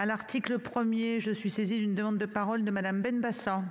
À l'article 1er, je suis saisie d'une demande de parole de Madame Benbassa.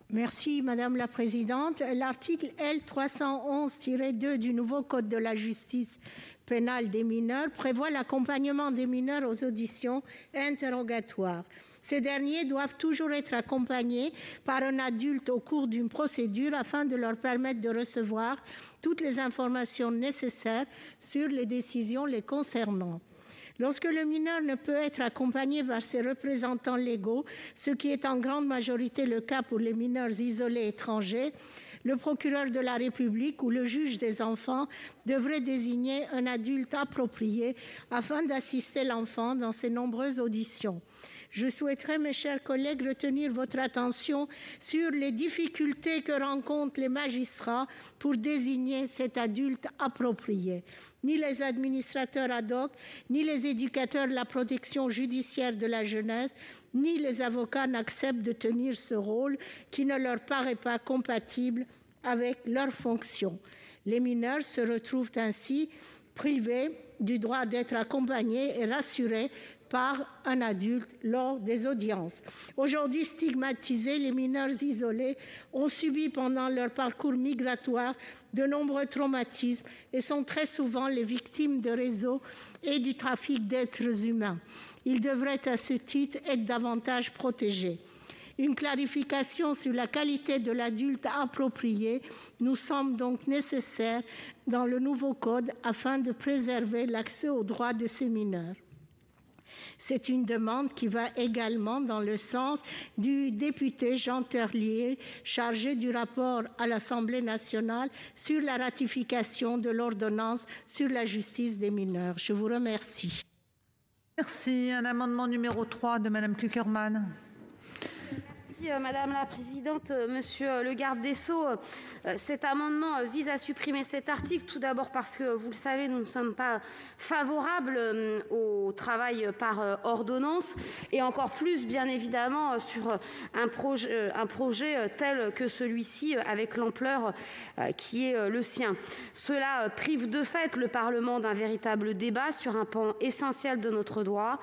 Merci Madame la Présidente. L'article L. 311-2 du nouveau Code de la justice pénale des mineurs prévoit l'accompagnement des mineurs aux auditions et interrogatoires. Ces derniers doivent toujours être accompagnés par un adulte au cours d'une procédure afin de leur permettre de recevoir toutes les informations nécessaires sur les décisions les concernant. Lorsque le mineur ne peut être accompagné par ses représentants légaux, ce qui est en grande majorité le cas pour les mineurs isolés étrangers, le procureur de la République ou le juge des enfants devrait désigner un adulte approprié afin d'assister l'enfant dans ses nombreuses auditions. Je souhaiterais, mes chers collègues, retenir votre attention sur les difficultés que rencontrent les magistrats pour désigner cet adulte approprié. Ni les administrateurs ad hoc, ni les éducateurs de la protection judiciaire de la jeunesse, ni les avocats n'acceptent de tenir ce rôle qui ne leur paraît pas compatible avec leurs fonctions. Les mineurs se retrouvent ainsi privés du droit d'être accompagnés et rassurés par un adulte lors des audiences. Aujourd'hui stigmatisés, les mineurs isolés ont subi pendant leur parcours migratoire de nombreux traumatismes et sont très souvent les victimes de réseaux et du trafic d'êtres humains. Ils devraient à ce titre être davantage protégés. Une clarification sur la qualité de l'adulte approprié nous semble donc nécessaire dans le nouveau code afin de préserver l'accès aux droits de ces mineurs. C'est une demande qui va également dans le sens du député Jean Terlier, chargé du rapport à l'Assemblée nationale sur la ratification de l'ordonnance sur la justice des mineurs. Je vous remercie. Merci. Un amendement numéro 3 de Madame Cukierman. Madame la Présidente, Monsieur le garde des Sceaux, cet amendement vise à supprimer cet article, tout d'abord parce que, vous le savez, nous ne sommes pas favorables au travail par ordonnance et encore plus, bien évidemment, sur un projet tel que celui-ci avec l'ampleur qui est le sien. Cela prive de fait le Parlement d'un véritable débat sur un pan essentiel de notre droit,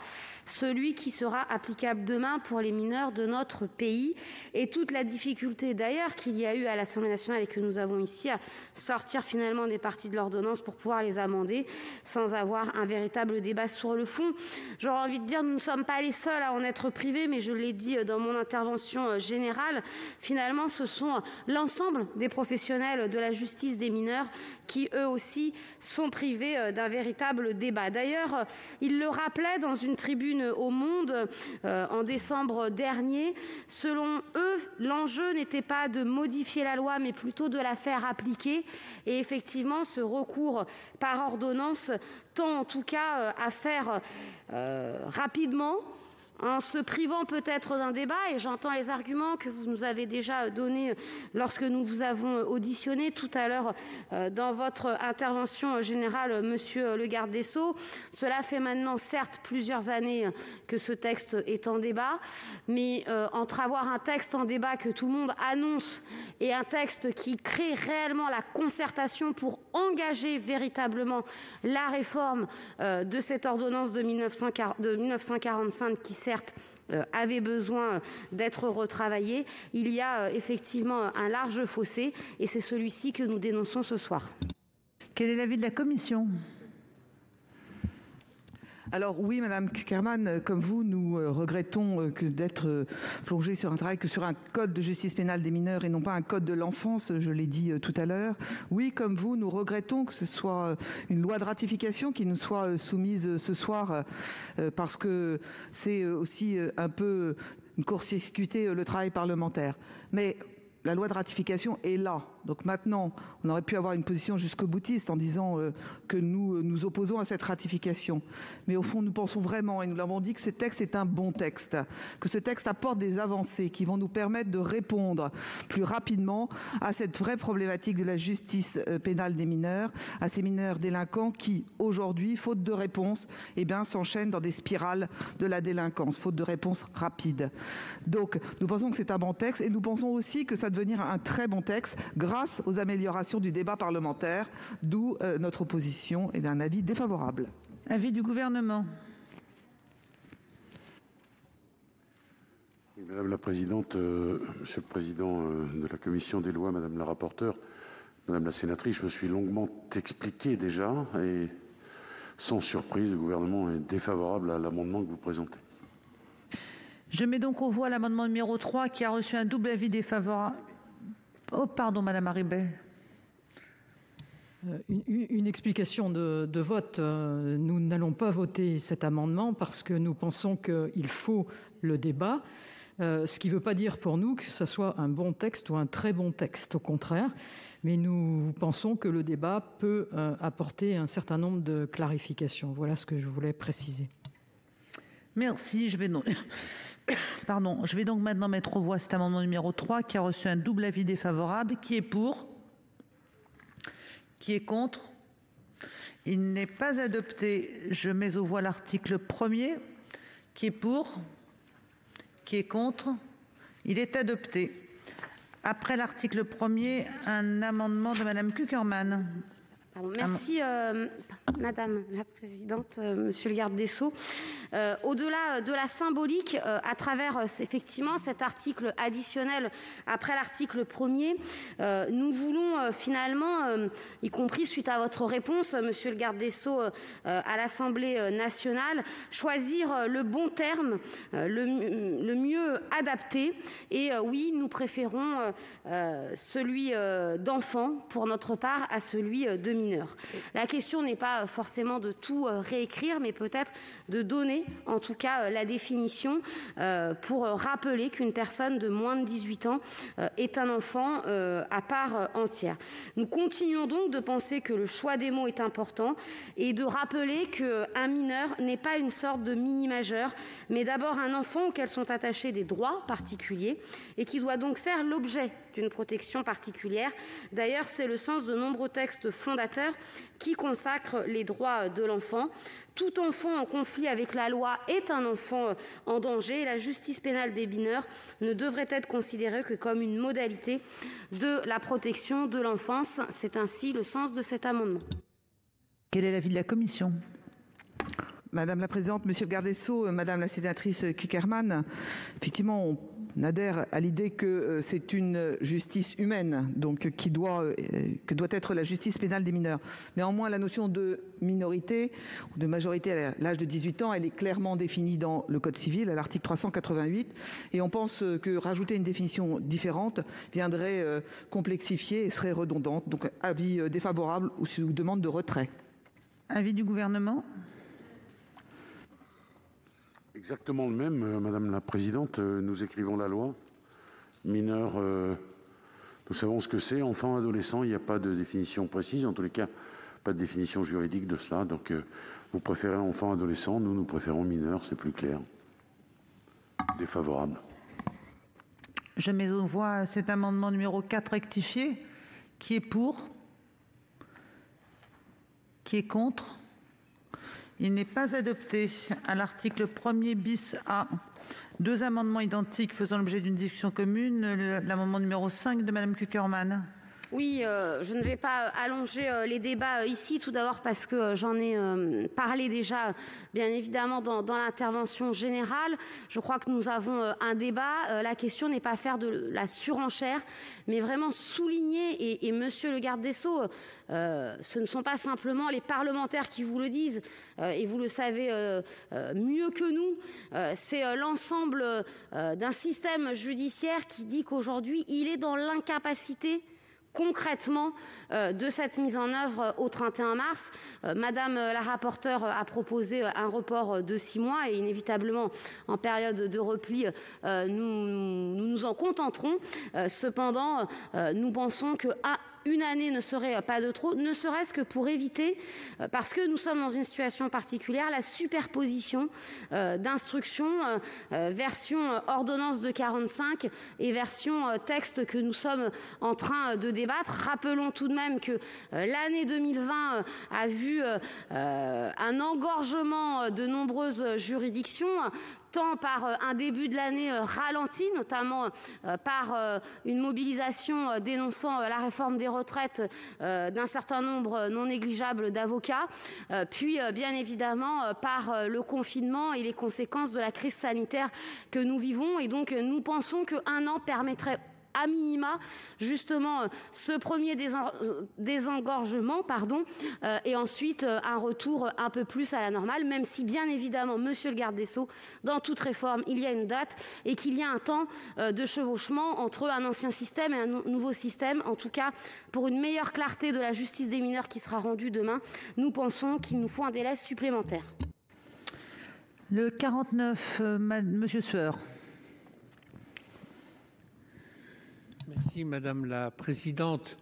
celui qui sera applicable demain pour les mineurs de notre pays. Et toute la difficulté d'ailleurs qu'il y a eu à l'Assemblée nationale et que nous avons ici à sortir finalement des parties de l'ordonnance pour pouvoir les amender sans avoir un véritable débat sur le fond. J'aurais envie de dire, nous ne sommes pas les seuls à en être privés, mais je l'ai dit dans mon intervention générale, finalement ce sont l'ensemble des professionnels de la justice des mineurs qui eux aussi sont privés d'un véritable débat. D'ailleurs, il le rappelait dans une tribune au Monde en décembre dernier. Selon eux, l'enjeu n'était pas de modifier la loi, mais plutôt de la faire appliquer. Et effectivement, ce recours par ordonnance tend en tout cas à faire rapidement, en se privant peut-être d'un débat, et j'entends les arguments que vous nous avez déjà donnés lorsque nous vous avons auditionné tout à l'heure dans votre intervention générale, Monsieur le garde des Sceaux. Cela fait maintenant certes plusieurs années que ce texte est en débat, mais entre avoir un texte en débat que tout le monde annonce et un texte qui crée réellement la concertation pour engager véritablement la réforme de cette ordonnance de 1945 qui certes avait besoin d'être retravaillé, il y a effectivement un large fossé et c'est celui-ci que nous dénonçons ce soir. Quel est l'avis de la commission ? Alors oui, Madame Cukierman, comme vous, nous regrettons que d'être plongé sur un travail que sur un code de justice pénale des mineurs et non pas un code de l'enfance, je l'ai dit tout à l'heure. Oui, comme vous, nous regrettons que ce soit une loi de ratification qui nous soit soumise ce soir parce que c'est aussi un peu court-circuiter le travail parlementaire. Mais la loi de ratification est là. Donc maintenant, on aurait pu avoir une position jusqu'au boutiste en disant que nous nous opposons à cette ratification. Mais au fond, nous pensons vraiment, et nous l'avons dit, que ce texte est un bon texte, que ce texte apporte des avancées qui vont nous permettre de répondre plus rapidement à cette vraie problématique de la justice pénale des mineurs, à ces mineurs délinquants qui, aujourd'hui, faute de réponse, s'enchaînent dans des spirales de la délinquance, faute de réponse rapide. Donc, nous pensons que c'est un bon texte et nous pensons aussi que ça va devenir un très bon texte grâce grâce aux améliorations du débat parlementaire, d'où notre opposition et d'un avis défavorable. Avis du gouvernement. Madame la Présidente, Monsieur le Président de la Commission des lois, Madame la rapporteure, Madame la sénatrice, je me suis longuement expliqué déjà et sans surprise, le gouvernement est défavorable à l'amendement que vous présentez. Je mets donc aux voix l'amendement numéro 3 qui a reçu un double avis défavorable. Oh, pardon, Madame Harribey. Une explication de vote. Nous n'allons pas voter cet amendement parce que nous pensons qu'il faut le débat. Ce qui ne veut pas dire pour nous que ce soit un bon texte ou un très bon texte, au contraire. Mais nous pensons que le débat peut apporter un certain nombre de clarifications. Voilà ce que je voulais préciser. Merci. Je vais donc maintenant mettre aux voix cet amendement numéro 3 qui a reçu un double avis défavorable. Qui est pour? Qui est contre? Il n'est pas adopté. Je mets aux voix l'article 1er. Qui est pour? Qui est contre? Il est adopté. Après l'article 1er, un amendement de Madame Cukierman. Merci, Madame la Présidente, Monsieur le garde des Sceaux. Au-delà de la symbolique, à travers effectivement cet article additionnel après l'article 1er, nous voulons finalement, y compris suite à votre réponse, Monsieur le garde des Sceaux, à l'Assemblée nationale, choisir le bon terme, le mieux adapté. Et oui, nous préférons celui d'enfant pour notre part à celui de mineur. La question n'est pas forcément de tout réécrire, mais peut-être de donner en tout cas la définition pour rappeler qu'une personne de moins de 18 ans est un enfant à part entière. Nous continuons donc de penser que le choix des mots est important et de rappeler qu'un mineur n'est pas une sorte de mini-majeur, mais d'abord un enfant auquel sont attachés des droits particuliers et qui doit donc faire l'objet d'une protection particulière. D'ailleurs, c'est le sens de nombreux textes fondateurs qui consacrent les droits de l'enfant. Tout enfant en conflit avec la loi est un enfant en danger et la justice pénale des mineurs ne devrait être considérée que comme une modalité de la protection de l'enfance. C'est ainsi le sens de cet amendement. Quel est l'avis de la Commission ? Madame la Présidente, Monsieur le garde des Sceaux, Madame la sénatrice Cukierman, effectivement, on adhère à l'idée que c'est une justice humaine, donc que doit être la justice pénale des mineurs. Néanmoins, la notion de minorité ou de majorité à l'âge de 18 ans, elle est clairement définie dans le Code civil, à l'article 388, et on pense que rajouter une définition différente viendrait complexifier et serait redondante. Donc, avis défavorable ou demande de retrait. Avis du gouvernement ? Exactement le même, Madame la Présidente. Nous écrivons la loi. Mineur, nous savons ce que c'est. Enfant, adolescent, il n'y a pas de définition précise. En tous les cas, pas de définition juridique de cela. Donc, vous préférez enfant, adolescent. Nous préférons mineur, c'est plus clair. Défavorable. Je mets aux voix cet amendement numéro 4 rectifié. Qui est pour? Qui est contre? Il n'est pas adopté. À l'article 1er bis A, deux amendements identiques faisant l'objet d'une discussion commune. L'amendement numéro 5 de Madame Cukierman. Oui, je ne vais pas allonger les débats ici, tout d'abord parce que j'en ai parlé déjà, bien évidemment, dans l'intervention générale. Je crois que nous avons un débat. La question n'est pas faire de la surenchère, mais vraiment souligner, et Monsieur le garde des Sceaux, ce ne sont pas simplement les parlementaires qui vous le disent, et vous le savez mieux que nous, c'est l'ensemble d'un système judiciaire qui dit qu'aujourd'hui, il est dans l'incapacité concrètement de cette mise en œuvre au 31 mars. Madame la rapporteure a proposé un report de 6 mois et inévitablement en période de repli, nous nous en contenterons. Cependant, nous pensons que une année ne serait pas de trop, ne serait-ce que pour éviter, parce que nous sommes dans une situation particulière, la superposition d'instructions, version ordonnance de 45 et version texte que nous sommes en train de débattre. Rappelons tout de même que l'année 2020 a vu un engorgement de nombreuses juridictions, tant par un début de l'année ralenti, notamment par une mobilisation dénonçant la réforme des retraites d'un certain nombre non négligeable d'avocats, puis bien évidemment par le confinement et les conséquences de la crise sanitaire que nous vivons. Et donc nous pensons qu'un an permettrait à minima justement ce premier désengorgement et ensuite un retour un peu plus à la normale, même si bien évidemment, monsieur le garde des Sceaux, dans toute réforme il y a une date et qu'il y a un temps de chevauchement entre un ancien système et un nouveau système. En tout cas, pour une meilleure clarté de la justice des mineurs qui sera rendue demain, nous pensons qu'il nous faut un délai supplémentaire. Le 49, monsieur Sueur. Merci Madame la Présidente.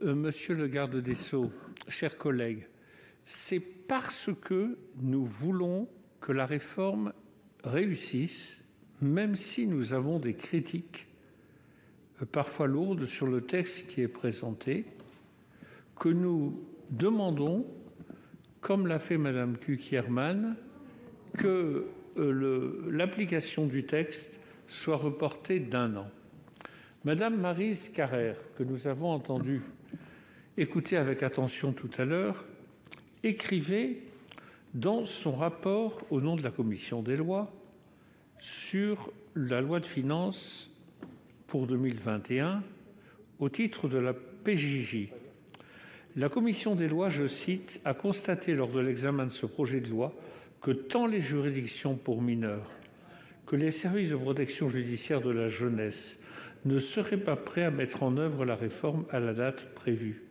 Monsieur le garde des Sceaux, chers collègues, c'est parce que nous voulons que la réforme réussisse, même si nous avons des critiques parfois lourdes sur le texte qui est présenté, que nous demandons, comme l'a fait Madame Cukierman, que l'application du texte soit reportée d'1 an. Madame Maryse Carrère, que nous avons entendu écouter avec attention tout à l'heure, écrivait dans son rapport au nom de la Commission des lois sur la loi de finances pour 2021 au titre de la PJJ. La Commission des lois, je cite, a constaté lors de l'examen de ce projet de loi que tant les juridictions pour mineurs que les services de protection judiciaire de la jeunesse ne seraient pas prêts à mettre en œuvre la réforme à la date prévue.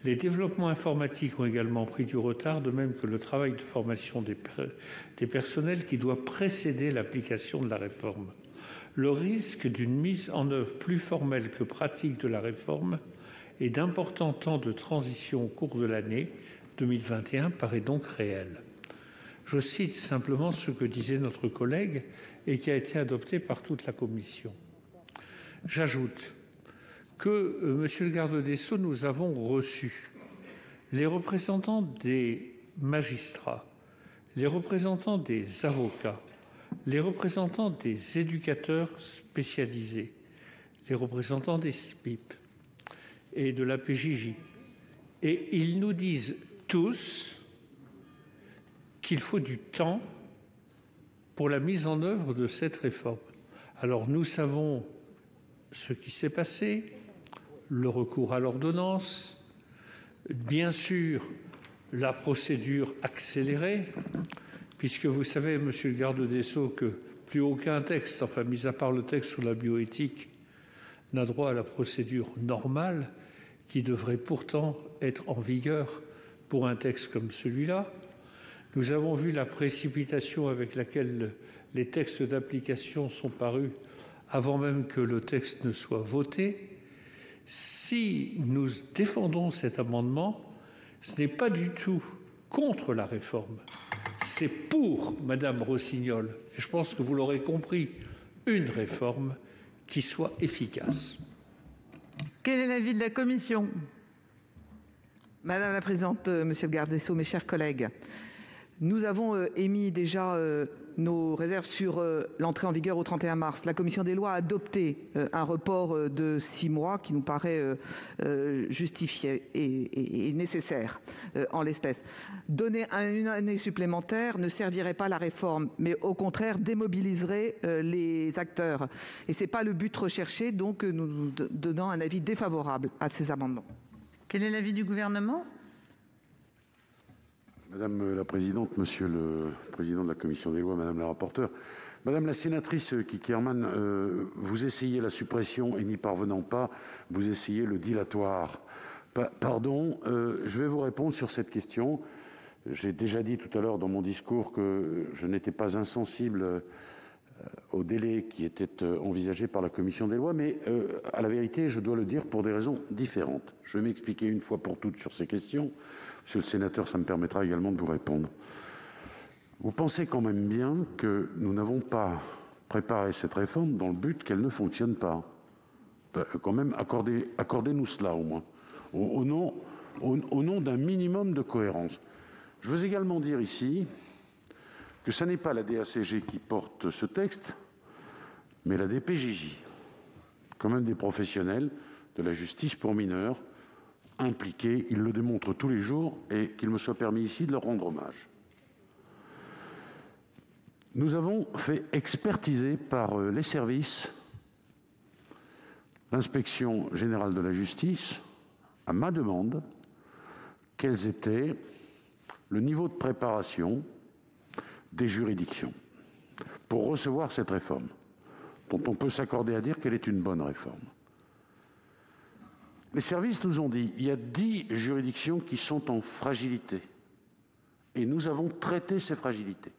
Les développements informatiques ont également pris du retard, de même que le travail de formation des personnels qui doit précéder l'application de la réforme. Le risque d'une mise en œuvre plus formelle que pratique de la réforme et d'importants temps de transition au cours de l'année 2021 paraît donc réel. Je cite simplement ce que disait notre collègue et qui a été adopté par toute la commission. J'ajoute que, monsieur le garde des Sceaux, nous avons reçu les représentants des magistrats, les représentants des avocats, les représentants des éducateurs spécialisés, les représentants des SPIP et de la PJJ. Et ils nous disent tous qu'il faut du temps pour la mise en œuvre de cette réforme. Alors nous savons ce qui s'est passé, le recours à l'ordonnance, bien sûr la procédure accélérée, puisque vous savez, monsieur le garde des Sceaux, que plus aucun texte, enfin mis à part le texte sur la bioéthique, n'a droit à la procédure normale qui devrait pourtant être en vigueur pour un texte comme celui-là. Nous avons vu la précipitation avec laquelle les textes d'application sont parus avant même que le texte ne soit voté. Si nous défendons cet amendement, ce n'est pas du tout contre la réforme, c'est pour, Madame Rossignol, et je pense que vous l'aurez compris, une réforme qui soit efficace. Quel est l'avis de la commission ? Madame la Présidente, Monsieur le garde des Sceaux, mes chers collègues, nous avons émis déjà nos réserves sur l'entrée en vigueur au 31 mars. La Commission des lois a adopté un report de 6 mois qui nous paraît justifié et nécessaire en l'espèce. Donner une année supplémentaire ne servirait pas à la réforme, mais au contraire démobiliserait les acteurs. Et ce n'est pas le but recherché, donc nous donnons un avis défavorable à ces amendements. Quel est l'avis du gouvernement ? Madame la Présidente, Monsieur le Président de la Commission des lois, Madame la rapporteure, Madame la sénatrice Cukierman, vous essayez la suppression et n'y parvenant pas, vous essayez le dilatoire. Pardon, je vais vous répondre sur cette question. J'ai déjà dit tout à l'heure dans mon discours que je n'étais pas insensible au délai qui était envisagé par la Commission des lois, mais à la vérité, je dois le dire pour des raisons différentes. Je vais m'expliquer une fois pour toutes sur ces questions. Monsieur le sénateur, ça me permettra également de vous répondre. Vous pensez quand même bien que nous n'avons pas préparé cette réforme dans le but qu'elle ne fonctionne pas. Quand même, accordez-nous cela au moins, au nom d'un minimum de cohérence. Je veux également dire ici que ce n'est pas la DACG qui porte ce texte, mais la DPJJ, quand même des professionnels de la justice pour mineurs impliqués. Ils le démontrent tous les jours et qu'il me soit permis ici de leur rendre hommage. Nous avons fait expertiser par les services, l'inspection générale de la justice, à ma demande, quels étaient le niveau de préparation des juridictions pour recevoir cette réforme, dont on peut s'accorder à dire qu'elle est une bonne réforme. Les services nous ont dit qu'il y a 10 juridictions qui sont en fragilité, et nous avons traité ces fragilités.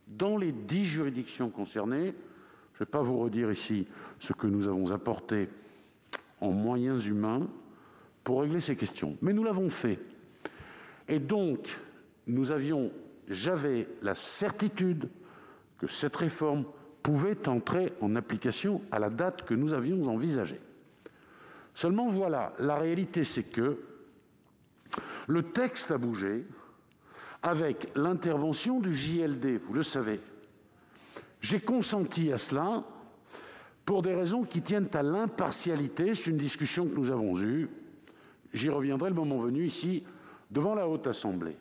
Dans les 10 juridictions concernées, je ne vais pas vous redire ici ce que nous avons apporté en moyens humains pour régler ces questions, mais nous l'avons fait. Et donc, j'avais la certitude que cette réforme pouvait entrer en application à la date que nous avions envisagée. Seulement voilà, la réalité c'est que le texte a bougé avec l'intervention du JLD, vous le savez. J'ai consenti à cela pour des raisons qui tiennent à l'impartialité. C'est une discussion que nous avons eue. J'y reviendrai le moment venu ici, devant la Haute Assemblée.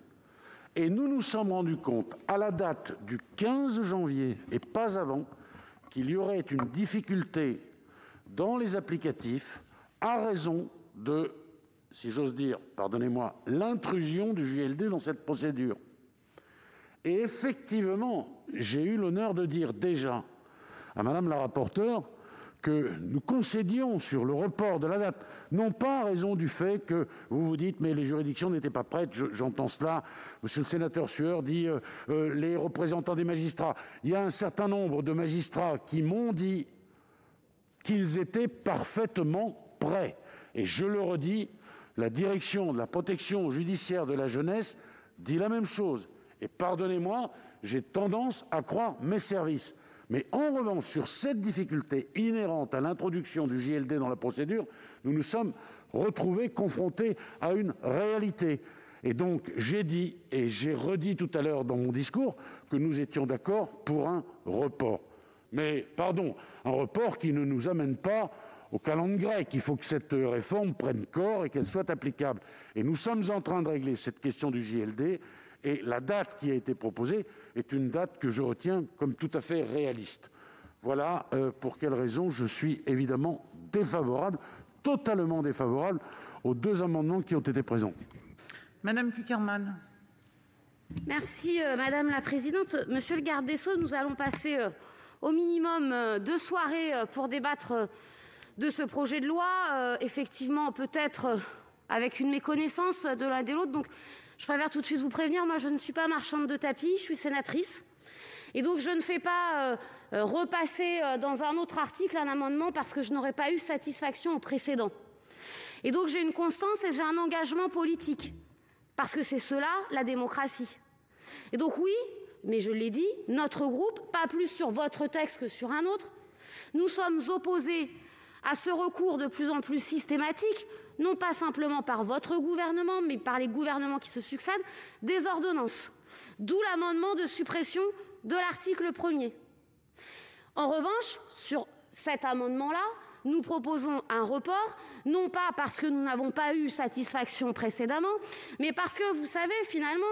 Et nous nous sommes rendus compte, à la date du 15 janvier, et pas avant, qu'il y aurait une difficulté dans les applicatifs à raison de, si j'ose dire, pardonnez-moi, l'intrusion du JLD dans cette procédure. Et effectivement, j'ai eu l'honneur de dire déjà à Madame la rapporteure que nous concédions sur le report de la date, non pas à raison du fait que vous vous dites « mais les juridictions n'étaient pas prêtes », j'entends cela, monsieur le sénateur Sueur dit les représentants des magistrats. Il y a un certain nombre de magistrats qui m'ont dit qu'ils étaient parfaitement prêts. Et je le redis, la direction de la protection judiciaire de la jeunesse dit la même chose. Et pardonnez-moi, j'ai tendance à croire mes services. Mais en revanche, sur cette difficulté inhérente à l'introduction du JLD dans la procédure, nous nous sommes retrouvés confrontés à une réalité. Et donc, j'ai dit, et j'ai redit tout à l'heure dans mon discours, que nous étions d'accord pour un report. Mais, pardon, un report qui ne nous amène pas au calendrier grec. Il faut que cette réforme prenne corps et qu'elle soit applicable. Et nous sommes en train de régler cette question du JLD. Et la date qui a été proposée est une date que je retiens comme tout à fait réaliste. Voilà pour quelles raisons je suis évidemment défavorable, totalement défavorable, aux 2 amendements qui ont été présentés. Madame Cukierman. Merci, Madame la Présidente. Monsieur le garde des Sceaux, nous allons passer au minimum 2 soirées pour débattre de ce projet de loi. Effectivement, peut-être avec une méconnaissance de l'un et de l'autre. Donc, je préfère tout de suite vous prévenir, moi je ne suis pas marchande de tapis, je suis sénatrice. Et donc je ne fais pas repasser dans un autre article un amendement parce que je n'aurais pas eu satisfaction au précédent. Et donc j'ai une constance et j'ai un engagement politique. Parce que c'est cela, la démocratie. Et donc oui, mais je l'ai dit, notre groupe, pas plus sur votre texte que sur un autre, nous sommes opposés à ce recours de plus en plus systématique, non pas simplement par votre gouvernement, mais par les gouvernements qui se succèdent, des ordonnances. D'où l'amendement de suppression de l'article 1er. En revanche, sur cet amendement-là, nous proposons un report, non pas parce que nous n'avons pas eu satisfaction précédemment, mais parce que, vous savez, finalement,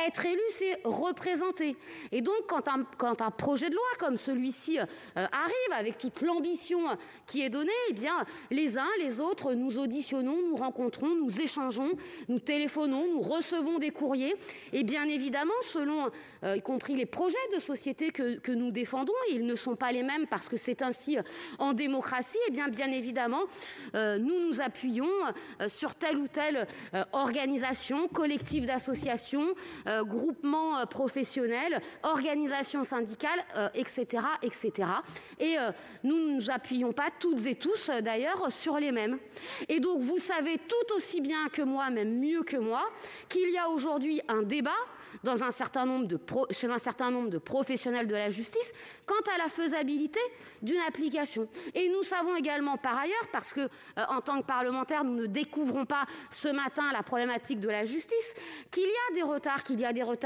être élu, c'est représenter. Et donc, quand un projet de loi comme celui-ci arrive, avec toute l'ambition qui est donnée, eh bien, les uns, les autres, nous auditionnons, nous rencontrons, nous échangeons, nous téléphonons, nous recevons des courriers. Et bien évidemment, selon, y compris les projets de société que nous défendons, ils ne sont pas les mêmes parce que c'est ainsi en démocratie, bien évidemment, nous nous appuyons sur telle ou telle organisation, collectif d'associations, groupement professionnel, organisation syndicale, etc., etc. Et nous ne nous appuyons pas toutes et tous, d'ailleurs, sur les mêmes. Et donc, vous savez tout aussi bien que moi, même mieux que moi, qu'il y a aujourd'hui un débat chez un certain nombre de professionnels de la justice quant à la faisabilité d'une application. Et nous savons également par ailleurs, parce que en tant que parlementaires, nous ne découvrons pas ce matin la problématique de la justice, qu'il y a des retards,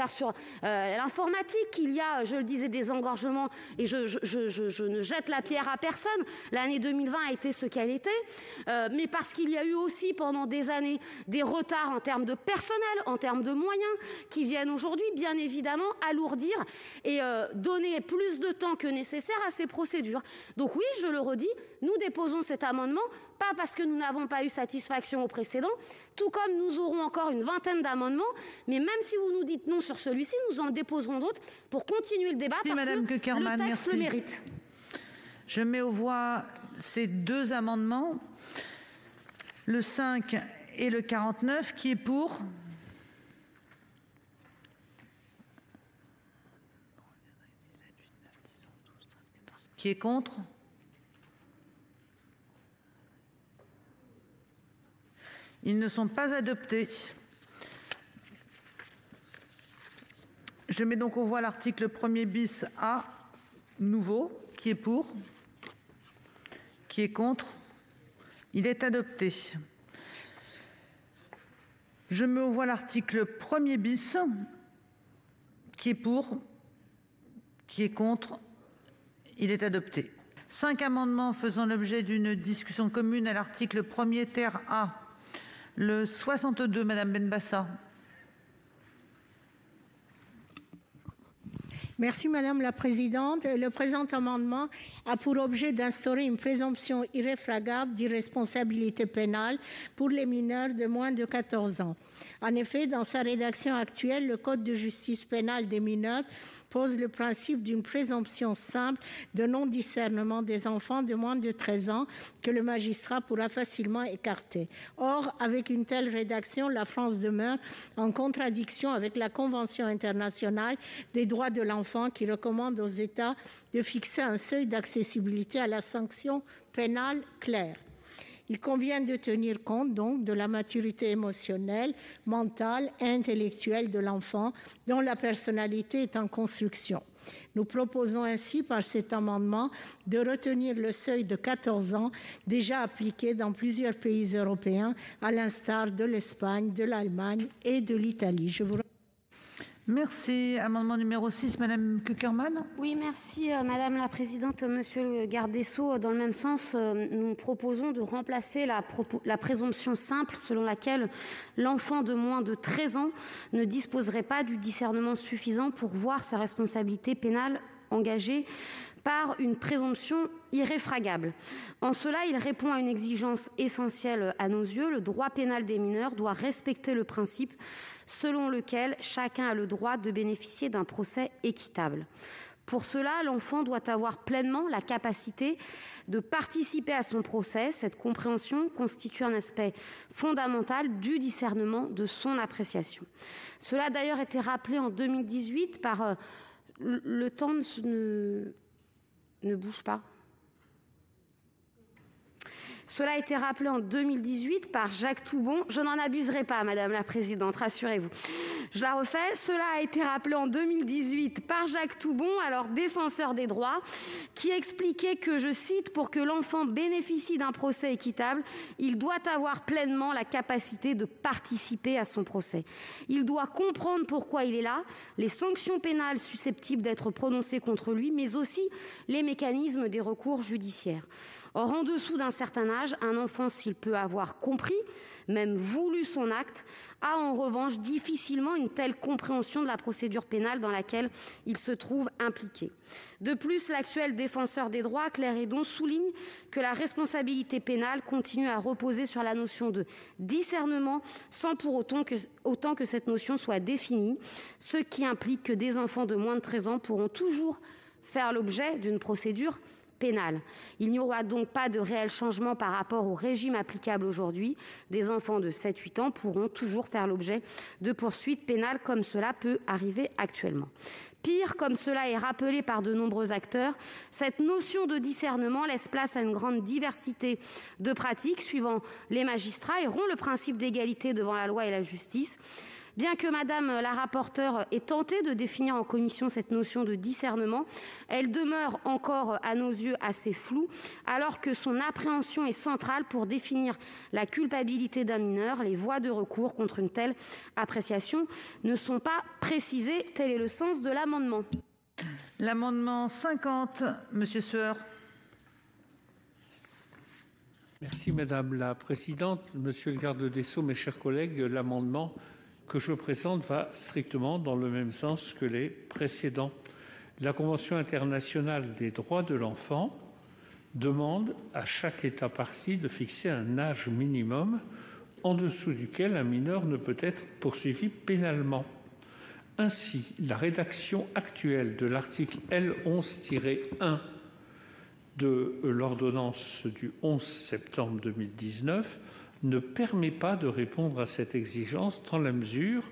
sur l'informatique, qu'il y a, je le disais, des engorgements, et je ne jette la pierre à personne. L'année 2020 a été ce qu'elle était, mais parce qu'il y a eu aussi pendant des années des retards en termes de personnel, en termes de moyens, qui viennent aujourd'hui bien évidemment alourdir et donner plus de temps que nécessaire à ces procédures. Donc oui, je le redis, nous déposons cet amendement, pas parce que nous n'avons pas eu satisfaction au précédent, tout comme nous aurons encore une vingtaine d'amendements, mais même si vous nous dites non sur celui-ci, nous en déposerons d'autres pour continuer le débat, parce Madame que Cukierman, le texte le mérite. Je mets aux voix ces deux amendements, le 5 et le 49, qui est pour ? Qui est contre ? Ils ne sont pas adoptés. Je mets donc aux voix l'article 1er bis A nouveau. Qui est pour ? Qui est contre ? Il est adopté. Je mets aux voix l'article 1er bis. Qui est pour ? Qui est contre ? Il est adopté. 5 amendements faisant l'objet d'une discussion commune à l'article 1er ter A. Le 62, Madame Benbassa. Merci Madame la Présidente. Le présent amendement a pour objet d'instaurer une présomption irréfragable d'irresponsabilité pénale pour les mineurs de moins de 14 ans. En effet, dans sa rédaction actuelle, le Code de justice pénale des mineurs pose le principe d'une présomption simple de non-discernement des enfants de moins de 13 ans que le magistrat pourra facilement écarter. Or, avec une telle rédaction, la France demeure en contradiction avec la Convention internationale des droits de l'enfant qui recommande aux États de fixer un seuil d'accessibilité à la sanction pénale claire. Il convient de tenir compte donc de la maturité émotionnelle, mentale et intellectuelle de l'enfant dont la personnalité est en construction. Nous proposons ainsi par cet amendement de retenir le seuil de 14 ans déjà appliqué dans plusieurs pays européens, à l'instar de l'Espagne, de l'Allemagne et de l'Italie. Merci. Amendement numéro 6, Madame Cukierman. Oui, merci Madame la Présidente. Monsieur le garde des Sceaux, dans le même sens, nous proposons de remplacer la présomption simple selon laquelle l'enfant de moins de 13 ans ne disposerait pas du discernement suffisant pour voir sa responsabilité pénale engagée par une présomption irréfragable. En cela, il répond à une exigence essentielle à nos yeux. Le droit pénal des mineurs doit respecter le principe selon lequel chacun a le droit de bénéficier d'un procès équitable. Pour cela, l'enfant doit avoir pleinement la capacité de participer à son procès. Cette compréhension constitue un aspect fondamental du discernement de son appréciation. Cela a d'ailleurs été rappelé en 2018 par... Le temps ne bouge pas. Cela a été rappelé en 2018 par Jacques Toubon. Je n'en abuserai pas, Madame la Présidente, rassurez-vous. Je la refais. Cela a été rappelé en 2018 par Jacques Toubon, alors défenseur des droits, qui expliquait que, je cite, « Pour que l'enfant bénéficie d'un procès équitable, il doit avoir pleinement la capacité de participer à son procès. Il doit comprendre pourquoi il est là, les sanctions pénales susceptibles d'être prononcées contre lui, mais aussi les mécanismes des recours judiciaires. » Or, en dessous d'un certain âge, un enfant, s'il peut avoir compris, même voulu son acte, a en revanche difficilement une telle compréhension de la procédure pénale dans laquelle il se trouve impliqué. De plus, l'actuel défenseur des droits, Claire Hédon, souligne que la responsabilité pénale continue à reposer sur la notion de discernement sans pour autant que cette notion soit définie, ce qui implique que des enfants de moins de 13 ans pourront toujours faire l'objet d'une procédure pénale. Il n'y aura donc pas de réel changement par rapport au régime applicable aujourd'hui. Des enfants de 7-8 ans pourront toujours faire l'objet de poursuites pénales comme cela peut arriver actuellement. Pire, comme cela est rappelé par de nombreux acteurs, cette notion de discernement laisse place à une grande diversité de pratiques suivant les magistrats et rompt le principe d'égalité devant la loi et la justice. Bien que Madame la rapporteure ait tenté de définir en commission cette notion de discernement, elle demeure encore à nos yeux assez floue, alors que son appréhension est centrale pour définir la culpabilité d'un mineur. Les voies de recours contre une telle appréciation ne sont pas précisées. Tel est le sens de l'amendement. L'amendement 50, Monsieur Sueur. Merci Madame la Présidente. Monsieur le garde des Sceaux, mes chers collègues, l'amendement que je présente va strictement dans le même sens que les précédents. La Convention internationale des droits de l'enfant demande à chaque État partie de fixer un âge minimum en dessous duquel un mineur ne peut être poursuivi pénalement. Ainsi, la rédaction actuelle de l'article L11-1 de l'ordonnance du 11 septembre 2019 ne permet pas de répondre à cette exigence dans la mesure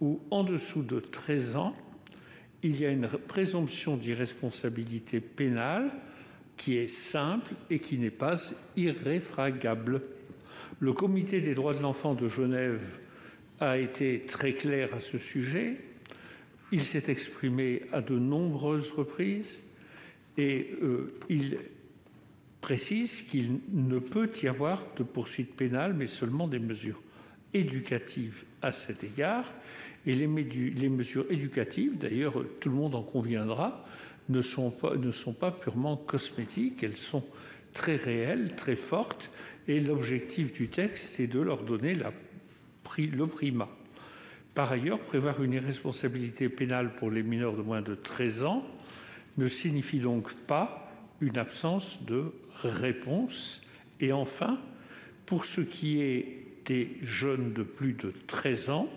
où, en dessous de 13 ans, il y a une présomption d'irresponsabilité pénale qui est simple et qui n'est pas irréfragable. Le Comité des droits de l'enfant de Genève a été très clair à ce sujet. Il s'est exprimé à de nombreuses reprises et il précise qu'il ne peut y avoir de poursuite pénale, mais seulement des mesures éducatives à cet égard. Et les mesures éducatives, d'ailleurs, tout le monde en conviendra, ne sont pas purement cosmétiques, elles sont très réelles, très fortes, et l'objectif du texte est de leur donner le primat. Par ailleurs, prévoir une irresponsabilité pénale pour les mineurs de moins de 13 ans ne signifie donc pas une absence de réponse. Et enfin, pour ce qui est des jeunes de plus de 13 ans,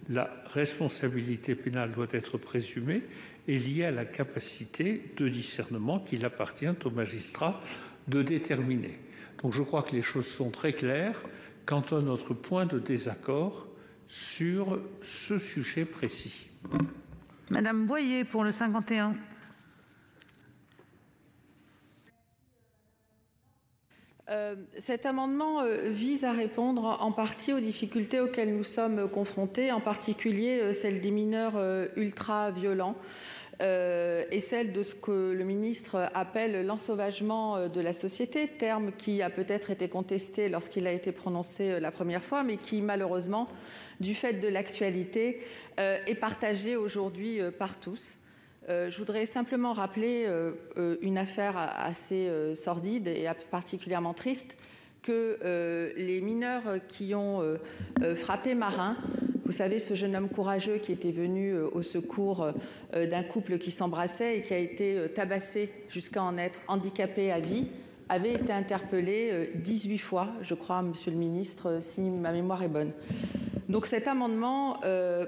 la responsabilité pénale doit être présumée et liée à la capacité de discernement qu'il appartient au magistrat de déterminer. Donc je crois que les choses sont très claires quant à notre point de désaccord sur ce sujet précis. Madame Boyer pour le 51. Cet amendement vise à répondre en partie aux difficultés auxquelles nous sommes confrontés, en particulier celle des mineurs ultra-violents et celle de ce que le ministre appelle l'ensauvagement de la société, terme qui a peut-être été contesté lorsqu'il a été prononcé la première fois, mais qui malheureusement, du fait de l'actualité, est partagé aujourd'hui par tous. Je voudrais simplement rappeler une affaire assez sordide et particulièrement triste, que les mineurs qui ont frappé Marin, vous savez, ce jeune homme courageux qui était venu au secours d'un couple qui s'embrassait et qui a été tabassé jusqu'à en être handicapé à vie, avait été interpellé 18 fois, je crois, Monsieur le Ministre, si ma mémoire est bonne. Donc cet amendement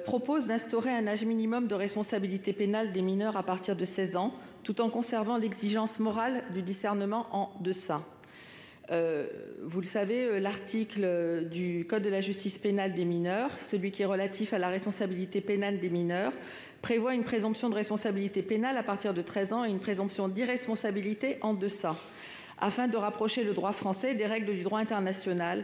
propose d'instaurer un âge minimum de responsabilité pénale des mineurs à partir de 16 ans, tout en conservant l'exigence morale du discernement en deçà. Vous le savez, l'article du Code de la justice pénale des mineurs, celui qui est relatif à la responsabilité pénale des mineurs, prévoit une présomption de responsabilité pénale à partir de 13 ans et une présomption d'irresponsabilité en deçà, afin de rapprocher le droit français des règles du droit international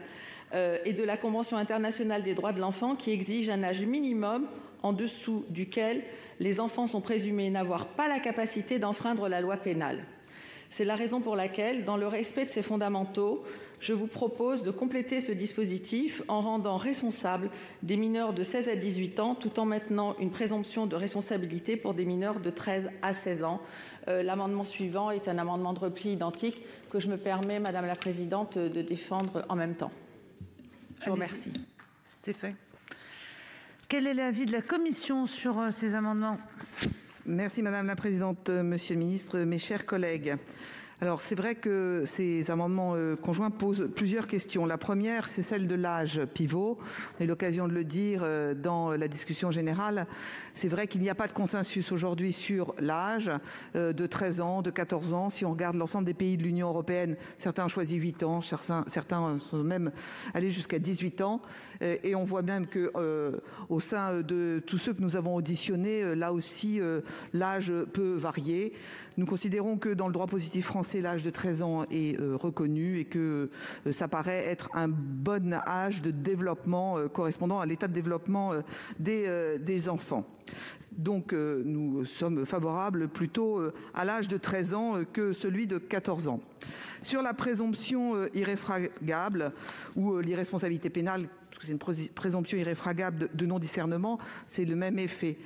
et de la Convention internationale des droits de l'enfant qui exige un âge minimum en dessous duquel les enfants sont présumés n'avoir pas la capacité d'enfreindre la loi pénale. C'est la raison pour laquelle, dans le respect de ces fondamentaux, je vous propose de compléter ce dispositif en rendant responsables des mineurs de 16 à 18 ans, tout en maintenant une présomption de responsabilité pour des mineurs de 13 à 16 ans. L'amendement suivant est un amendement de repli identique que je me permets, Madame la Présidente, de défendre en même temps. Je vous remercie. C'est fait. Quel est l'avis de la commission sur ces amendements ? Merci Madame la Présidente, Monsieur le Ministre, mes chers collègues. Alors c'est vrai que ces amendements conjoints posent plusieurs questions. La première, c'est celle de l'âge pivot. On a eu l'occasion de le dire dans la discussion générale. C'est vrai qu'il n'y a pas de consensus aujourd'hui sur l'âge de 13 ans, de 14 ans. Si on regarde l'ensemble des pays de l'Union européenne, certains ont choisi 8 ans, certains sont même allés jusqu'à 18 ans. Et on voit même que au sein de tous ceux que nous avons auditionnés, là aussi, l'âge peut varier. Nous considérons que dans le droit positif français, avancé, l'âge de 13 ans est reconnu et que ça paraît être un bon âge de développement correspondant à l'état de développement des enfants. Donc nous sommes favorables plutôt à l'âge de 13 ans que celui de 14 ans. Sur la présomption irréfragable ou l'irresponsabilité pénale, parce que c'est une présomption irréfragable de non-discernement, c'est le même effet.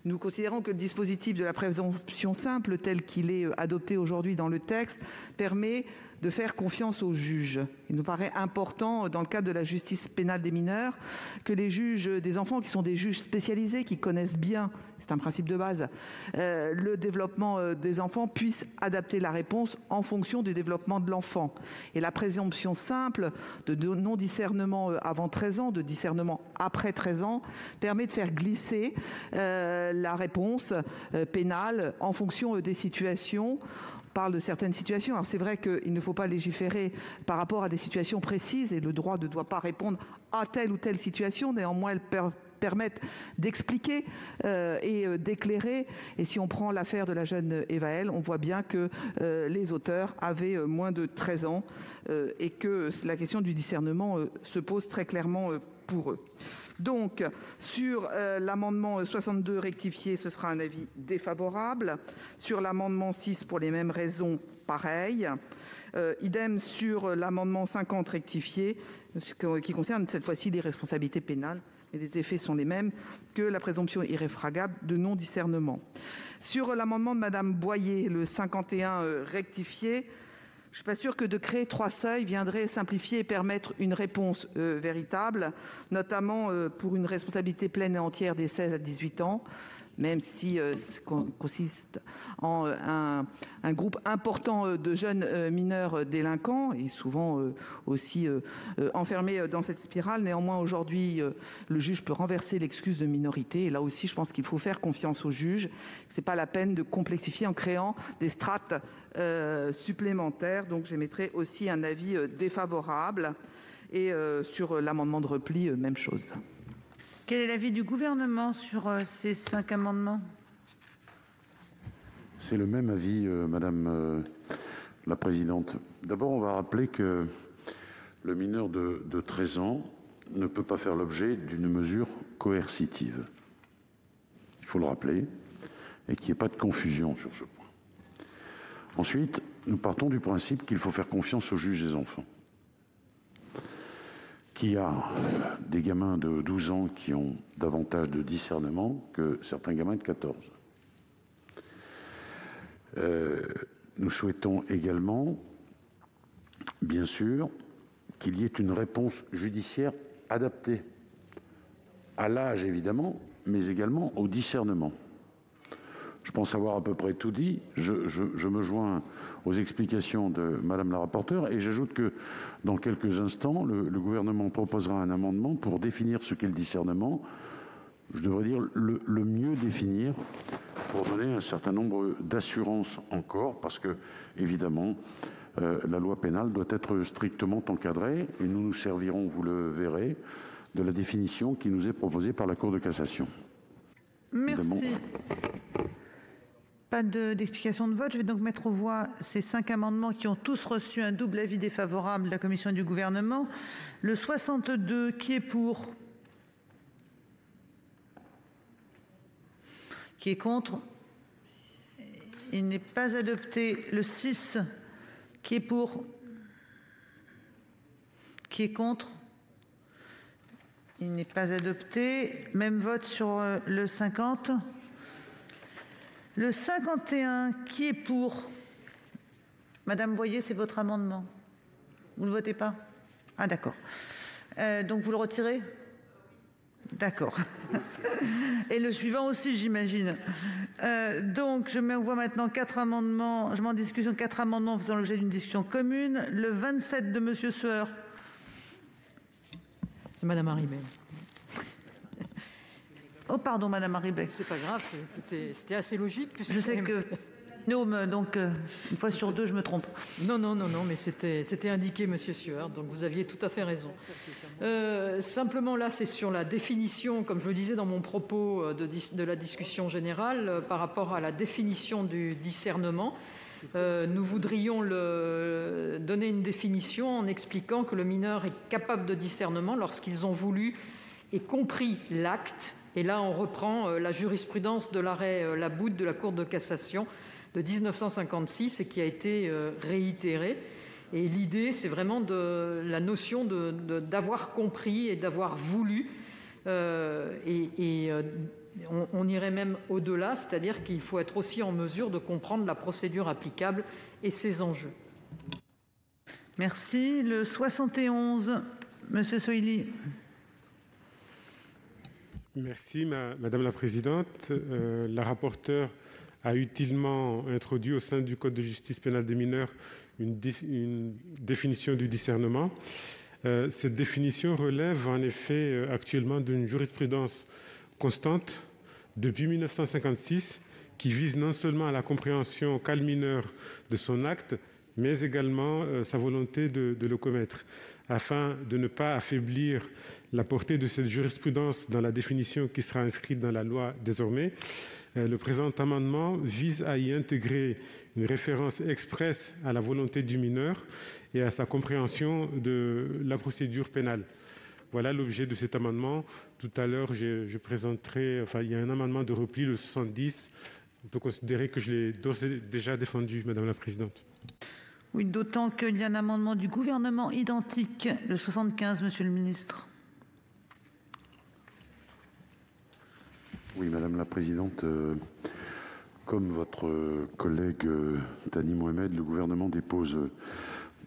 Nous considérons que le dispositif de la présomption simple, tel qu'il est adopté aujourd'hui dans le texte, permet de faire confiance aux juges. Il nous paraît important, dans le cadre de la justice pénale des mineurs, que les juges des enfants, qui sont des juges spécialisés, qui connaissent bien, c'est un principe de base, le développement des enfants, puissent adapter la réponse en fonction du développement de l'enfant. Et la présomption simple de non-discernement avant 13 ans, de discernement après 13 ans, permet de faire glisser la réponse pénale en fonction des situations. Parle de certaines situations. Alors c'est vrai qu'il ne faut pas légiférer par rapport à des situations précises et le droit ne doit pas répondre à telle ou telle situation. Néanmoins, elles permettent d'expliquer et d'éclairer. Et si on prend l'affaire de la jeune Évaëlle, on voit bien que les auteurs avaient moins de 13 ans et que la question du discernement se pose très clairement pour eux. Donc, sur l'amendement 62 rectifié, ce sera un avis défavorable. Sur l'amendement 6, pour les mêmes raisons, pareil. Idem sur l'amendement 50 rectifié, qui concerne cette fois-ci les responsabilités pénales. Et les effets sont les mêmes que la présomption irréfragable de non-discernement. Sur l'amendement de Mme Boyer, le 51 rectifié, je ne suis pas sûre que de créer 3 seuils viendrait simplifier et permettre une réponse véritable, notamment pour une responsabilité pleine et entière des 16 à 18 ans, même si consiste en un groupe important de jeunes mineurs délinquants et souvent aussi enfermés dans cette spirale. Néanmoins, aujourd'hui, le juge peut renverser l'excuse de minorité. Et là aussi, je pense qu'il faut faire confiance au juge. Ce n'est pas la peine de complexifier en créant des strates supplémentaires. Donc, j'émettrai aussi un avis défavorable. Et sur l'amendement de repli, même chose. Quel est l'avis du Gouvernement sur ces 5 amendements ? C'est le même avis, Madame la Présidente. D'abord, on va rappeler que le mineur de 13 ans ne peut pas faire l'objet d'une mesure coercitive. Il faut le rappeler, et qu'il n'y ait pas de confusion sur ce point. Ensuite, nous partons du principe qu'il faut faire confiance au juge des enfants, qui a des gamins de 12 ans qui ont davantage de discernement que certains gamins de 14. Nous souhaitons également, bien sûr, qu'il y ait une réponse judiciaire adaptée à l'âge, évidemment, mais également au discernement. Je pense avoir à peu près tout dit. Je me joins aux explications de Madame la rapporteure et j'ajoute que dans quelques instants, le gouvernement proposera un amendement pour définir ce qu'est le discernement. Je devrais dire le mieux définir pour donner un certain nombre d'assurances encore, parce que, évidemment, la loi pénale doit être strictement encadrée et nous nous servirons, vous le verrez, de la définition qui nous est proposée par la Cour de cassation. Merci. Pas d'explication de vote. Je vais donc mettre aux voix ces 5 amendements qui ont tous reçu un double avis défavorable de la Commission et du Gouvernement. Le 62, qui est pour ? Qui est contre ? Il n'est pas adopté. Le 6, qui est pour ? Qui est contre ? Il n'est pas adopté. Même vote sur le 50. Le 51, qui est pour ? Madame Boyer, c'est votre amendement. Vous ne votez pas ? Ah, d'accord. Donc, vous le retirez ? D'accord. Et le suivant aussi, j'imagine. Donc, je mets en voie maintenant 4 amendements. Je mets en discussion 4 amendements faisant l'objet d'une discussion commune. Le 27 de Monsieur Sueur. C'est Madame Harribey. Oh, pardon, Madame Harribey. C'est pas grave, c'était assez logique. Je sais que... donc, une fois sur 2, je me trompe. Non, mais c'était indiqué, Monsieur Sueur, donc vous aviez tout à fait raison. Simplement, là, c'est sur la définition, comme je le disais dans mon propos de la discussion générale, par rapport à la définition du discernement. Nous voudrions donner une définition en expliquant que le mineur est capable de discernement lorsqu'ils ont voulu et compris l'acte. Et là, on reprend la jurisprudence de l'arrêt Laboude de la Cour de cassation de 1956 et qui a été réitérée. Et l'idée, c'est vraiment la notion d'avoir compris et d'avoir voulu. On irait même au-delà, c'est-à-dire qu'il faut être aussi en mesure de comprendre la procédure applicable et ses enjeux. Merci. Le 71, Monsieur Soili. Merci, Madame la Présidente. La rapporteure a utilement introduit au sein du Code de justice pénale des mineurs une définition du discernement. Cette définition relève en effet actuellement d'une jurisprudence constante depuis 1956 qui vise non seulement à la compréhension qu'a le mineur de son acte, mais également sa volonté de le commettre. Afin de ne pas affaiblir la portée de cette jurisprudence dans la définition qui sera inscrite dans la loi désormais, le présent amendement vise à y intégrer une référence expresse à la volonté du mineur et à sa compréhension de la procédure pénale. Voilà l'objet de cet amendement. Tout à l'heure, je présenterai, il y a un amendement de repli, le 70. On peut considérer que je l'ai déjà défendu, Madame la Présidente. Oui, d'autant qu'il y a un amendement du gouvernement identique, le 75, Monsieur le Ministre. Oui, Madame la Présidente, comme votre collègue Thani Mohamed, le gouvernement dépose,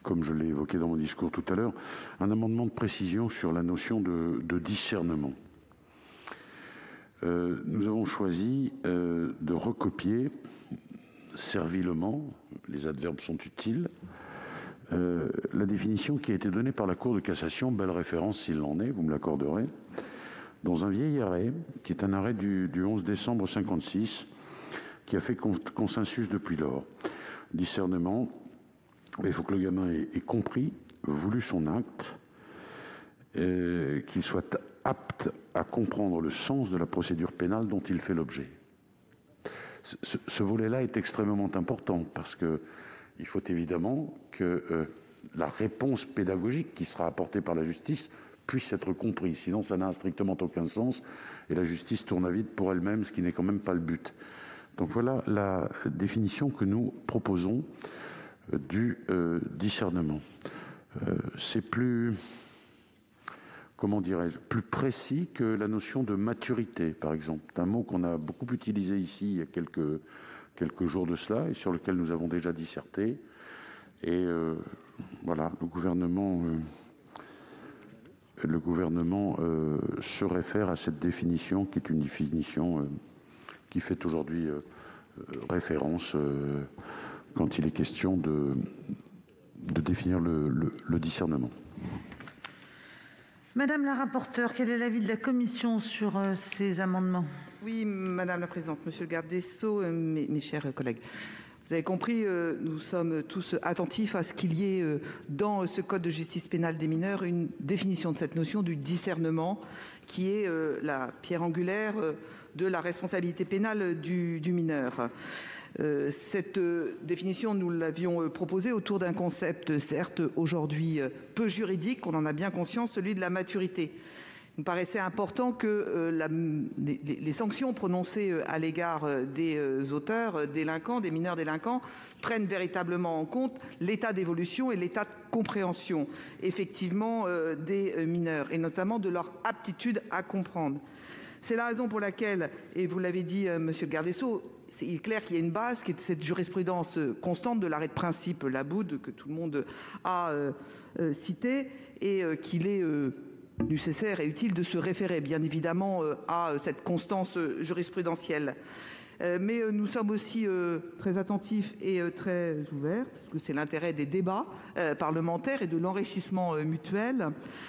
comme je l'ai évoqué dans mon discours tout à l'heure, un amendement de précision sur la notion de discernement. Nous avons choisi de recopier servilement, les adverbes sont utiles, la définition qui a été donnée par la Cour de cassation, belle référence s'il en est, vous me l'accorderez, dans un vieil arrêt, qui est un arrêt du 11 décembre 1956, qui a fait consensus depuis lors. Discernement, il faut que le gamin ait compris, voulu son acte, qu'il soit apte à comprendre le sens de la procédure pénale dont il fait l'objet. Ce volet-là est extrêmement important parce qu'il faut évidemment que la réponse pédagogique qui sera apportée par la justice puisse être comprise. Sinon, ça n'a strictement aucun sens et la justice tourne à vide pour elle-même, ce qui n'est quand même pas le but. Donc voilà la définition que nous proposons du discernement. C'est plus, comment dirais-je, plus précis que la notion de maturité, par exemple. C'est un mot qu'on a beaucoup utilisé ici il y a quelques jours de cela et sur lequel nous avons déjà disserté. Et voilà, le gouvernement se réfère à cette définition qui est une définition qui fait aujourd'hui référence quand il est question de définir le discernement. Madame la rapporteure, quel est l'avis de la commission sur ces amendements ? Oui, Madame la Présidente, Monsieur le garde des Sceaux, mes chers collègues. Vous avez compris, nous sommes tous attentifs à ce qu'il y ait dans ce Code de justice pénale des mineurs une définition de cette notion du discernement qui est la pierre angulaire de la responsabilité pénale du mineur. Cette définition, nous l'avions proposée autour d'un concept, certes aujourd'hui peu juridique, on en a bien conscience, celui de la maturité. Il me paraissait important que les sanctions prononcées à l'égard des auteurs délinquants, des mineurs délinquants, prennent véritablement en compte l'état d'évolution et l'état de compréhension, effectivement, des mineurs, et notamment de leur aptitude à comprendre. C'est la raison pour laquelle, et vous l'avez dit, Monsieur le garde des Sceaux, il est clair qu'il y a une base qui est cette jurisprudence constante de l'arrêt de principe Laboude que tout le monde a cité et qu'il est nécessaire et utile de se référer bien évidemment à cette constance jurisprudentielle. Mais nous sommes aussi très attentifs et très ouverts, parce que c'est l'intérêt des débats parlementaires et de l'enrichissement mutuel,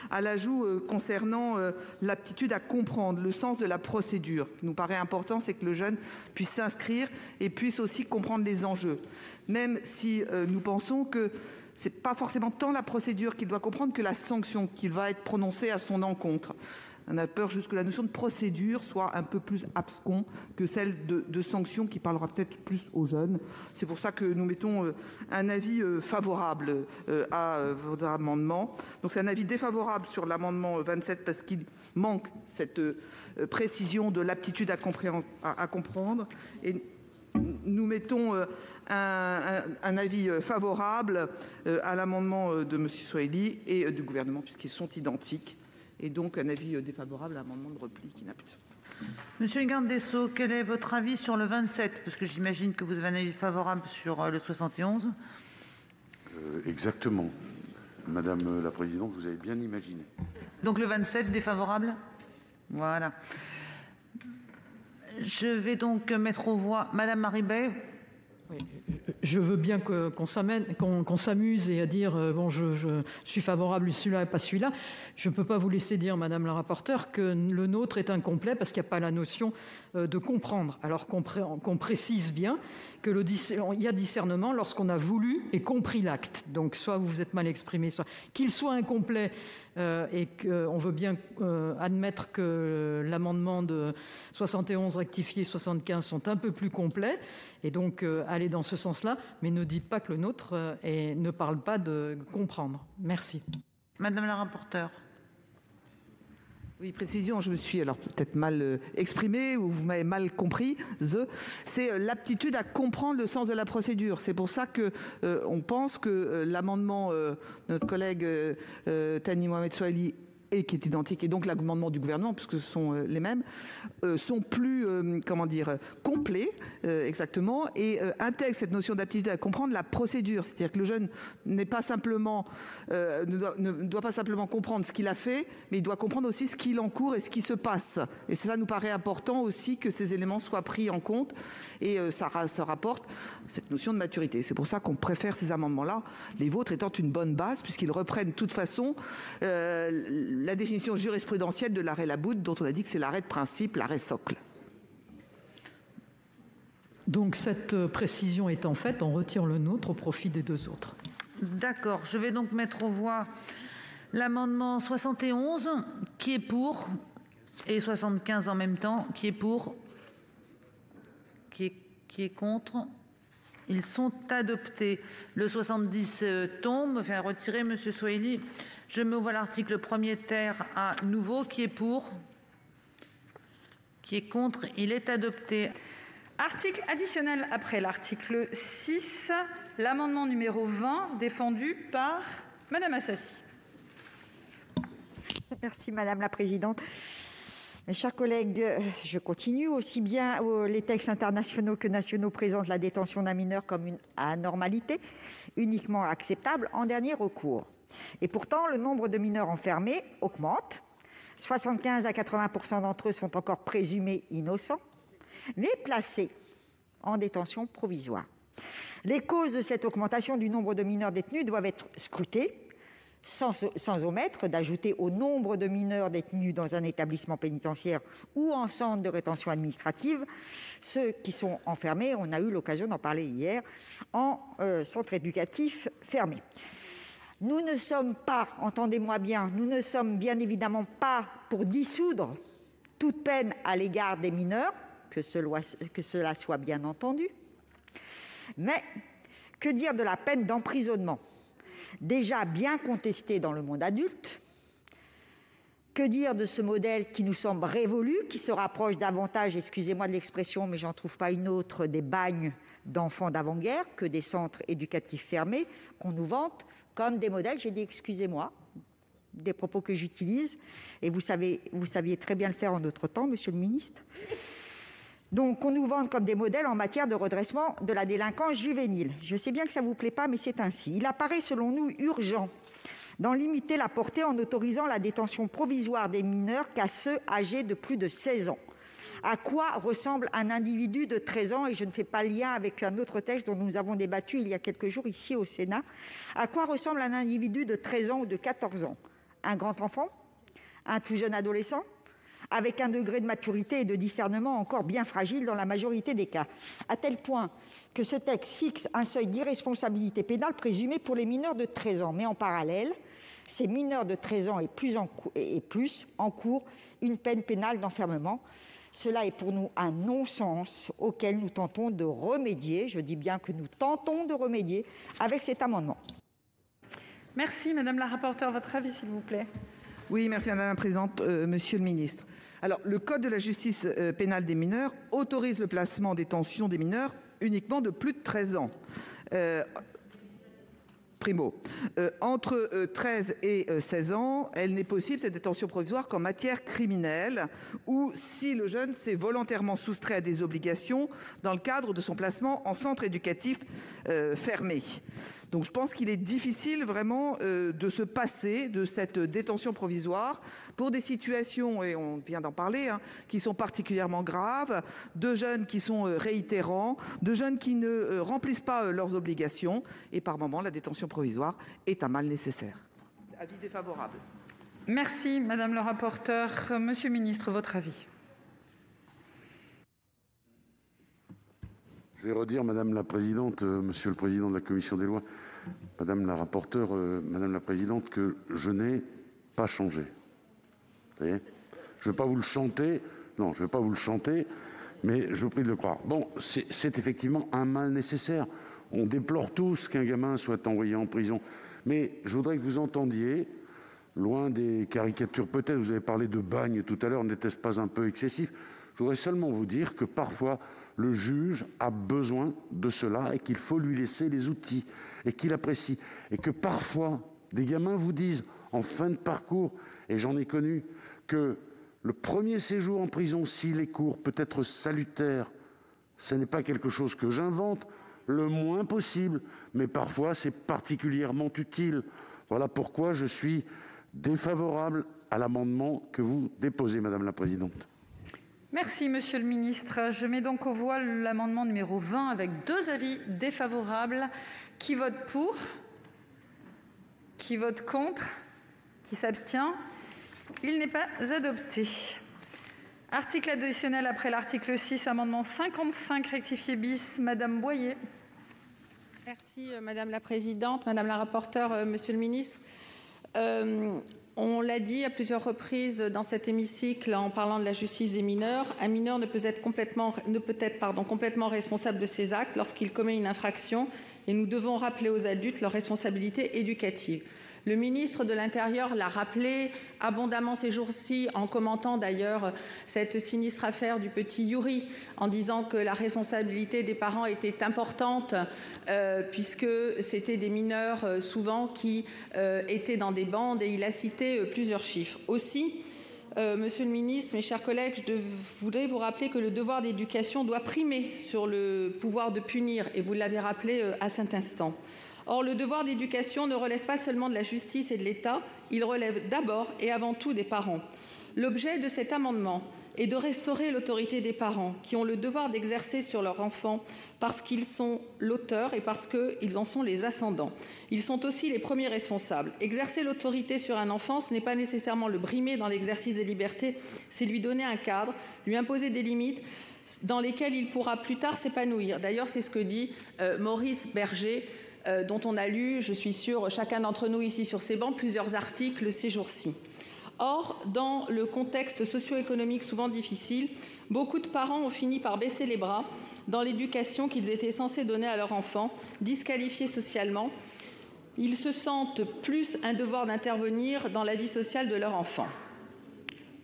à l'ajout concernant l'aptitude à comprendre le sens de la procédure. Ce qui nous paraît important, c'est que le jeune puisse s'inscrire et puisse aussi comprendre les enjeux, même si nous pensons que ce n'est pas forcément tant la procédure qu'il doit comprendre que la sanction qui va être prononcée à son encontre. On a peur juste que la notion de procédure soit un peu plus abscon que celle de sanction qui parlera peut-être plus aux jeunes. C'est pour ça que nous mettons un avis favorable à vos amendements. Donc c'est un avis défavorable sur l'amendement 27 parce qu'il manque cette précision de l'aptitude à comprendre. Et nous mettons un avis favorable à l'amendement de M. Soili et du gouvernement puisqu'ils sont identiques. Et donc un avis défavorable à l'amendement de repli qui n'a plus de sens. Monsieur le garde des Sceaux, quel est votre avis sur le 27 ? Parce que j'imagine que vous avez un avis favorable sur le 71. Exactement. Madame la Présidente, vous avez bien imaginé. Donc le 27, défavorable ? Voilà. Je vais donc mettre aux voix Madame Maribey. Oui, je veux bien qu'on s'amuse et à dire bon, je suis favorable à celui-là et pas celui-là. Je ne peux pas vous laisser dire, Madame la rapporteure, que le nôtre est incomplet parce qu'il n'y a pas la notion de comprendre. Alors qu'on précise bien qu'il y a discernement lorsqu'on a voulu et compris l'acte. Donc soit vous vous êtes mal exprimé, soit qu'il soit incomplet et qu'on veut bien admettre que l'amendement de 71 rectifié 75 sont un peu plus complets et donc aller dans ce sens-là, mais ne dites pas que le nôtre ne parle pas de comprendre. Merci. Madame la rapporteure. Oui, précision, je me suis alors peut-être mal exprimée ou vous m'avez mal compris. C'est l'aptitude à comprendre le sens de la procédure. C'est pour ça que on pense que l'amendement de notre collègue Thani Mohamed Soili et qui est identique, et donc l'amendement du gouvernement, puisque ce sont les mêmes, sont plus, complets, exactement, et intègrent cette notion d'aptitude à comprendre la procédure. C'est-à-dire que le jeune n'est pas simplement, ne doit pas simplement comprendre ce qu'il a fait, mais il doit comprendre aussi ce qu'il encourt et ce qui se passe. Et ça nous paraît important aussi que ces éléments soient pris en compte, et ça se rapporte cette notion de maturité. C'est pour ça qu'on préfère ces amendements-là, les vôtres étant une bonne base, puisqu'ils reprennent de toute façon la définition jurisprudentielle de l'arrêt Laboude, dont on a dit que c'est l'arrêt de principe, l'arrêt socle. Donc cette précision étant faite, on retire le nôtre au profit des deux autres. D'accord. Je vais donc mettre aux voix l'amendement 71, qui est pour, et 75 en même temps, qui est pour, qui est contre. Ils sont adoptés. Le 70 tombe, enfin retiré, Monsieur Soili. Je mets au voix l'article 1er terre à nouveau, qui est pour, qui est contre. Il est adopté. Article additionnel après l'article 6, l'amendement numéro 20, défendu par Madame Assassi. Merci Madame la Présidente. Mes chers collègues, je continue. Aussi bien les textes internationaux que nationaux présentent la détention d'un mineur comme une anormalité uniquement acceptable en dernier recours. Et pourtant, le nombre de mineurs enfermés augmente. 75 à 80% d'entre eux sont encore présumés innocents, mais placés en détention provisoire. Les causes de cette augmentation du nombre de mineurs détenus doivent être scrutées, sans omettre d'ajouter au nombre de mineurs détenus dans un établissement pénitentiaire ou en centre de rétention administrative ceux qui sont enfermés, on a eu l'occasion d'en parler hier, en centre éducatif fermé. Nous ne sommes pas, entendez-moi bien, nous ne sommes bien évidemment pas pour dissoudre toute peine à l'égard des mineurs, que cela soit bien entendu, mais que dire de la peine d'emprisonnement ? Déjà bien contesté dans le monde adulte. Que dire de ce modèle qui nous semble révolu, qui se rapproche davantage, excusez-moi de l'expression, mais j'en trouve pas une autre, des bagnes d'enfants d'avant-guerre que des centres éducatifs fermés qu'on nous vante comme des modèles, j'ai dit excusez-moi, des propos que j'utilise, et vous saviez très bien le faire en d'autres temps, monsieur le ministre. Donc, on nous vante comme des modèles en matière de redressement de la délinquance juvénile. Je sais bien que ça ne vous plaît pas, mais c'est ainsi. Il apparaît, selon nous, urgent d'en limiter la portée en autorisant la détention provisoire des mineurs qu'à ceux âgés de plus de 16 ans. À quoi ressemble un individu de 13 ans ? Et je ne fais pas lien avec un autre texte dont nous avons débattu il y a quelques jours ici au Sénat. À quoi ressemble un individu de 13 ans ou de 14 ans ? Un grand enfant ? Un tout jeune adolescent ? Avec un degré de maturité et de discernement encore bien fragile dans la majorité des cas, à tel point que ce texte fixe un seuil d'irresponsabilité pénale présumé pour les mineurs de 13 ans. Mais en parallèle, ces mineurs de 13 ans et plus encourent une peine pénale d'enfermement. Cela est pour nous un non-sens auquel nous tentons de remédier. Je dis bien que nous tentons de remédier avec cet amendement. Merci. Madame la rapporteure, votre avis, s'il vous plaît. Oui, merci Madame la Présidente. Monsieur le Ministre. Alors, le Code de la justice pénale des mineurs autorise le placement en détention des mineurs uniquement de plus de 13 ans. Primo. Entre 13 et 16 ans, elle n'est possible, cette détention provisoire, qu'en matière criminelle ou si le jeune s'est volontairement soustrait à des obligations dans le cadre de son placement en centre éducatif fermé. Donc je pense qu'il est difficile vraiment de se passer de cette détention provisoire pour des situations, et on vient d'en parler, qui sont particulièrement graves, de jeunes qui sont réitérants, de jeunes qui ne remplissent pas leurs obligations, et par moments la détention provisoire est un mal nécessaire. Avis défavorable. Merci, Madame le rapporteur. Monsieur le ministre, votre avis. Je vais redire, Madame la Présidente, Monsieur le Président de la Commission des lois, Madame la rapporteure, Madame la Présidente, que je n'ai pas changé. Vous voyez ? Je ne vais pas vous le chanter, non, je ne vais pas vous le chanter, mais je vous prie de le croire. Bon, c'est effectivement un mal nécessaire. On déplore tous qu'un gamin soit envoyé en prison. Mais je voudrais que vous entendiez, loin des caricatures peut-être, vous avez parlé de bagne tout à l'heure, n'était-ce pas un peu excessif ? Je voudrais seulement vous dire que parfois, le juge a besoin de cela et qu'il faut lui laisser les outils et qu'il apprécie. Et que parfois, des gamins vous disent, en fin de parcours, et j'en ai connu, que le premier séjour en prison, s'il est court, peut être salutaire. Ce n'est pas quelque chose que j'invente, le moins possible, mais parfois c'est particulièrement utile. Voilà pourquoi je suis défavorable à l'amendement que vous déposez, Madame la Présidente. Merci, Monsieur le ministre. Je mets donc aux voix l'amendement numéro 20 avec 2 avis défavorables. Qui vote pour ? Qui vote contre ? Qui s'abstient ? Il n'est pas adopté. Article additionnel après l'article 6, amendement 55 rectifié bis, Madame Boyer. Merci Madame la Présidente, Madame la rapporteure, Monsieur le Ministre. On l'a dit à plusieurs reprises dans cet hémicycle en parlant de la justice des mineurs, un mineur ne peut être complètement responsable de ses actes lorsqu'il commet une infraction et nous devons rappeler aux adultes leur responsabilité éducative. Le ministre de l'Intérieur l'a rappelé abondamment ces jours-ci en commentant d'ailleurs cette sinistre affaire du petit Yuri en disant que la responsabilité des parents était importante puisque c'était des mineurs souvent qui étaient dans des bandes et il a cité plusieurs chiffres. Aussi, Monsieur le ministre, mes chers collègues, je voudrais vous rappeler que le devoir d'éducation doit primer sur le pouvoir de punir et vous l'avez rappelé à cet instant. Or, le devoir d'éducation ne relève pas seulement de la justice et de l'État, il relève d'abord et avant tout des parents. L'objet de cet amendement est de restaurer l'autorité des parents qui ont le devoir d'exercer sur leurs enfants parce qu'ils sont l'auteur et parce qu'ils en sont les ascendants. Ils sont aussi les premiers responsables. Exercer l'autorité sur un enfant, ce n'est pas nécessairement le brimer dans l'exercice des libertés, c'est lui donner un cadre, lui imposer des limites dans lesquelles il pourra plus tard s'épanouir. D'ailleurs, c'est ce que dit Maurice Berger, dont on a lu, je suis sûre, chacun d'entre nous ici sur ces bancs, plusieurs articles ces jours-ci. Or, dans le contexte socio-économique souvent difficile, beaucoup de parents ont fini par baisser les bras dans l'éducation qu'ils étaient censés donner à leurs enfants, disqualifiés socialement. Ils se sentent plus un devoir d'intervenir dans la vie sociale de leur enfant.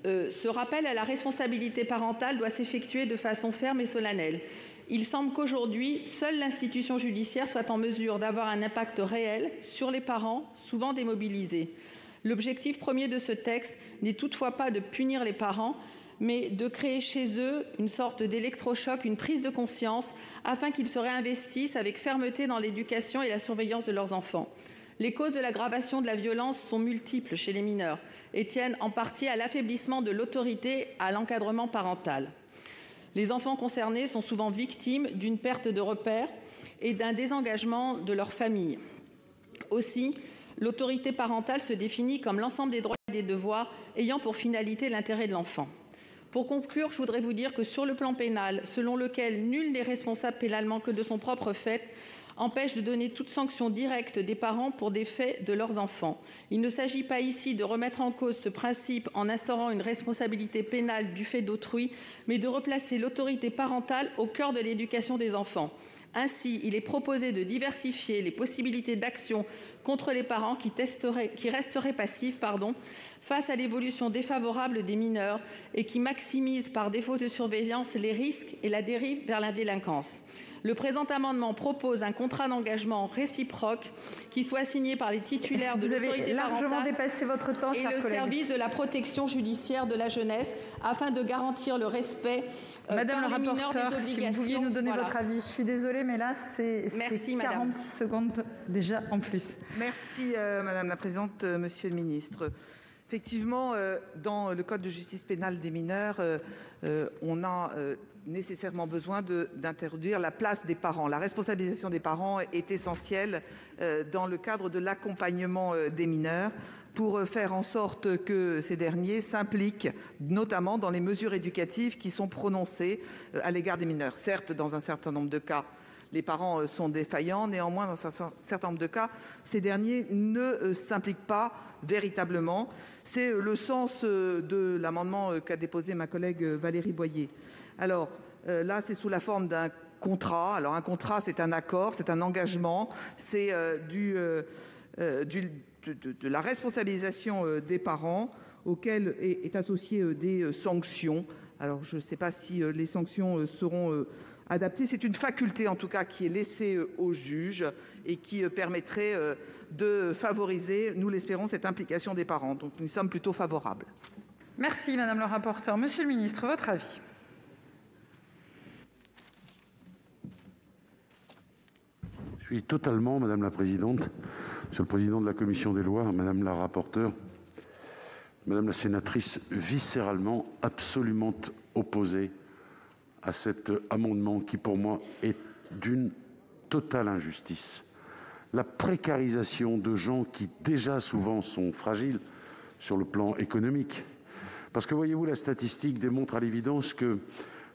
Ce rappel à la responsabilité parentale doit s'effectuer de façon ferme et solennelle. Il semble qu'aujourd'hui, seule l'institution judiciaire soit en mesure d'avoir un impact réel sur les parents, souvent démobilisés. L'objectif premier de ce texte n'est toutefois pas de punir les parents, mais de créer chez eux une sorte d'électrochoc, une prise de conscience, afin qu'ils se réinvestissent avec fermeté dans l'éducation et la surveillance de leurs enfants. Les causes de l'aggravation de la violence sont multiples chez les mineurs et tiennent en partie à l'affaiblissement de l'autorité, à l'encadrement parental. Les enfants concernés sont souvent victimes d'une perte de repères et d'un désengagement de leur famille. Aussi, l'autorité parentale se définit comme l'ensemble des droits et des devoirs ayant pour finalité l'intérêt de l'enfant. Pour conclure, je voudrais vous dire que sur le plan pénal, selon lequel nul n'est responsable pénalement que de son propre fait, empêche de donner toute sanction directe des parents pour des faits de leurs enfants. Il ne s'agit pas ici de remettre en cause ce principe en instaurant une responsabilité pénale du fait d'autrui, mais de replacer l'autorité parentale au cœur de l'éducation des enfants. Ainsi, il est proposé de diversifier les possibilités d'action contre les parents qui resteraient passifs face à l'évolution défavorable des mineurs et qui maximisent par défaut de surveillance les risques et la dérive vers la délinquance. Le présent amendement propose un contrat d'engagement réciproque qui soit signé par les titulaires de l'autorité parentale et le service de la protection judiciaire de la jeunesse afin de garantir le respect Madame par la les mineurs rapporteure, des obligations. si vous pouviez nous donner votre avis. Je suis désolée, mais là, c'est 40 secondes déjà en plus. Merci, Madame la Présidente, Monsieur le Ministre. Effectivement, dans le Code de justice pénale des mineurs, on a nécessairement besoin d'introduire la place des parents. La responsabilisation des parents est essentielle dans le cadre de l'accompagnement des mineurs pour faire en sorte que ces derniers s'impliquent, notamment dans les mesures éducatives qui sont prononcées à l'égard des mineurs. Certes, dans un certain nombre de cas, les parents sont défaillants. Néanmoins, dans un certain nombre de cas, ces derniers ne s'impliquent pas véritablement. C'est le sens de l'amendement qu'a déposé ma collègue Valérie Boyer. Alors là, c'est sous la forme d'un contrat. Alors un contrat, c'est un accord, c'est un engagement, c'est de la responsabilisation des parents auquel est associée des sanctions. Alors je ne sais pas si les sanctions seront adaptées. C'est une faculté en tout cas qui est laissée au juge et qui permettrait de favoriser, nous l'espérons, cette implication des parents. Donc nous sommes plutôt favorables. Merci Madame le rapporteur. Monsieur le ministre, votre avis? Je suis totalement, Madame la Présidente, Monsieur le Président de la Commission des lois, Madame la rapporteure, Madame la sénatrice, viscéralement, absolument opposé à cet amendement qui, pour moi, est d'une totale injustice. La précarisation de gens qui, déjà, souvent, sont fragiles sur le plan économique. Parce que, voyez-vous, la statistique démontre à l'évidence que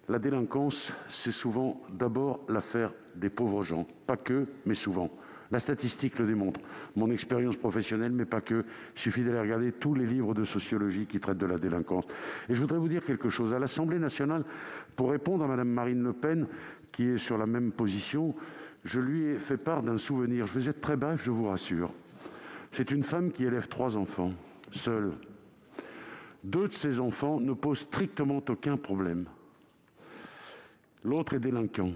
la délinquance, c'est souvent d'abord l'affaire des pauvres gens. Pas que, mais souvent. La statistique le démontre. Mon expérience professionnelle, mais pas que. Il suffit d'aller regarder tous les livres de sociologie qui traitent de la délinquance. Et je voudrais vous dire quelque chose. À l'Assemblée nationale, pour répondre à Mme Marine Le Pen, qui est sur la même position, je lui ai fait part d'un souvenir. Je vais être très bref, je vous rassure. C'est une femme qui élève 3 enfants, seule. 2 de ses enfants ne posent strictement aucun problème. L'autre est délinquant.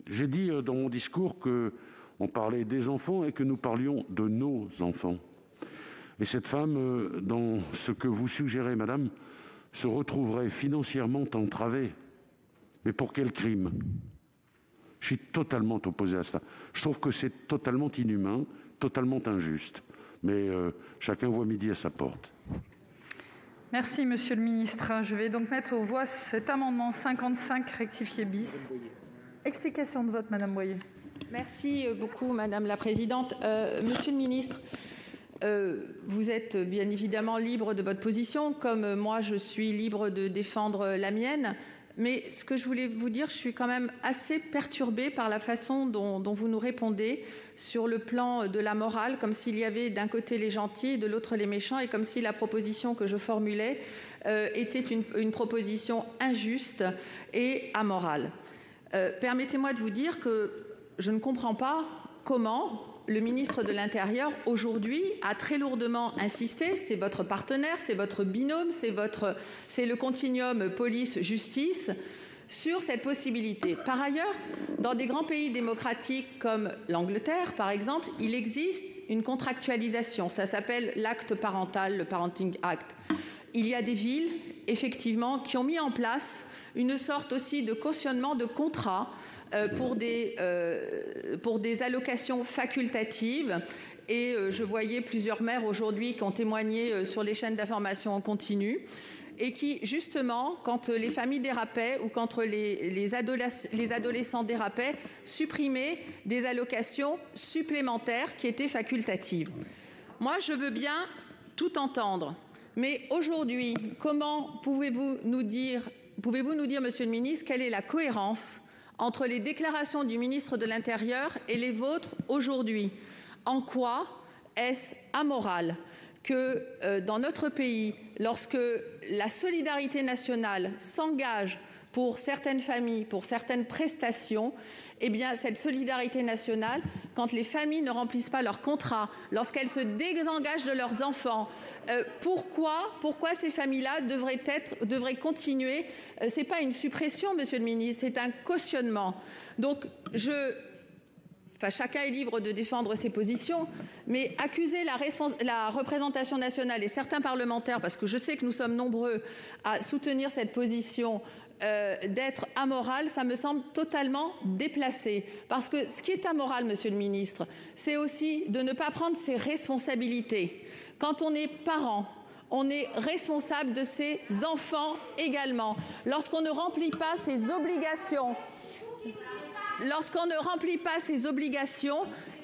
J'ai dit dans mon discours qu'on parlait des enfants et que nous parlions de nos enfants. Et cette femme, dans ce que vous suggérez, madame, se retrouverait financièrement entravée. Mais pour quel crime? Je suis totalement opposé à cela. Je trouve que c'est totalement inhumain, totalement injuste. Mais chacun voit midi à sa porte. Merci, Monsieur le ministre. Je vais donc mettre aux voix cet amendement 55 rectifié bis. Explication de vote, Madame Boyer. Merci beaucoup, Madame la Présidente. Monsieur le ministre, vous êtes bien évidemment libre de votre position, comme moi je suis libre de défendre la mienne. Mais ce que je voulais vous dire, je suis quand même assez perturbée par la façon dont vous nous répondez sur le plan de la morale, comme s'il y avait d'un côté les gentils et de l'autre les méchants, et comme si la proposition que je formulais était une proposition injuste et amorale. Permettez-moi de vous dire que je ne comprends pas comment le ministre de l'Intérieur, aujourd'hui, a très lourdement insisté, c'est votre partenaire, c'est votre binôme, c'est le continuum police-justice, sur cette possibilité. Par ailleurs, dans des grands pays démocratiques comme l'Angleterre, par exemple, il existe une contractualisation. Ça s'appelle l'acte parental, le Parenting Act. Il y a des villes, effectivement, qui ont mis en place une sorte aussi de cautionnement de contrat pour des allocations facultatives. Et je voyais plusieurs maires aujourd'hui qui ont témoigné sur les chaînes d'information en continu et qui, justement, quand les familles dérapaient ou quand les adolescents dérapaient, supprimaient des allocations supplémentaires qui étaient facultatives. Moi, je veux bien tout entendre. Mais aujourd'hui, comment pouvez-vous nous dire, Monsieur le Ministre, quelle est la cohérence entre les déclarations du ministre de l'Intérieur et les vôtres aujourd'hui. En quoi est-ce amoral que dans notre pays, lorsque la solidarité nationale s'engage pour certaines familles, pour certaines prestations, eh bien, cette solidarité nationale, quand les familles ne remplissent pas leur contrat, lorsqu'elles se désengagent de leurs enfants, pourquoi ces familles-là devraient continuer? Ce n'est pas une suppression, Monsieur le ministre, c'est un cautionnement. Donc, chacun est libre de défendre ses positions, mais accuser la représentation nationale et certains parlementaires, parce que je sais que nous sommes nombreux à soutenir cette position, d'être amoral, ça me semble totalement déplacé. Parce que ce qui est amoral, Monsieur le ministre, c'est aussi de ne pas prendre ses responsabilités. Quand on est parent, on est responsable de ses enfants également. Lorsqu'on ne remplit pas ses obligations,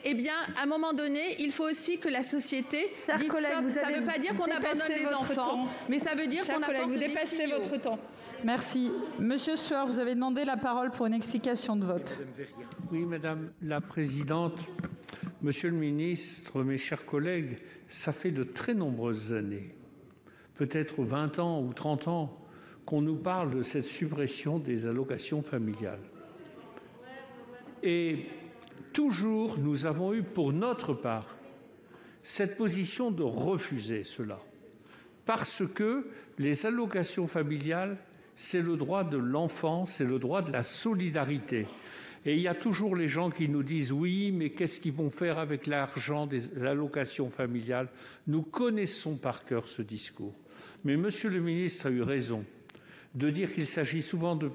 eh bien, à un moment donné, il faut aussi que la société dise stop. Ça ne veut pas dire qu'on abandonne les enfants, mais ça veut dire qu'on apporte des dépassez votre temps. Merci. Monsieur Sueur, vous avez demandé la parole pour une explication de vote. Oui, Madame la Présidente, Monsieur le Ministre, mes chers collègues, ça fait de très nombreuses années, peut-être 20 ans ou 30 ans, qu'on nous parle de cette suppression des allocations familiales. Et toujours, nous avons eu pour notre part cette position de refuser cela. Parce que les allocations familiales, c'est le droit de l'enfant, c'est le droit de la solidarité. Et il y a toujours les gens qui nous disent « oui, mais qu'est-ce qu'ils vont faire avec l'argent des allocations familiales ?» Nous connaissons par cœur ce discours. Mais Monsieur le ministre a eu raison de dire qu'il s'agit souvent de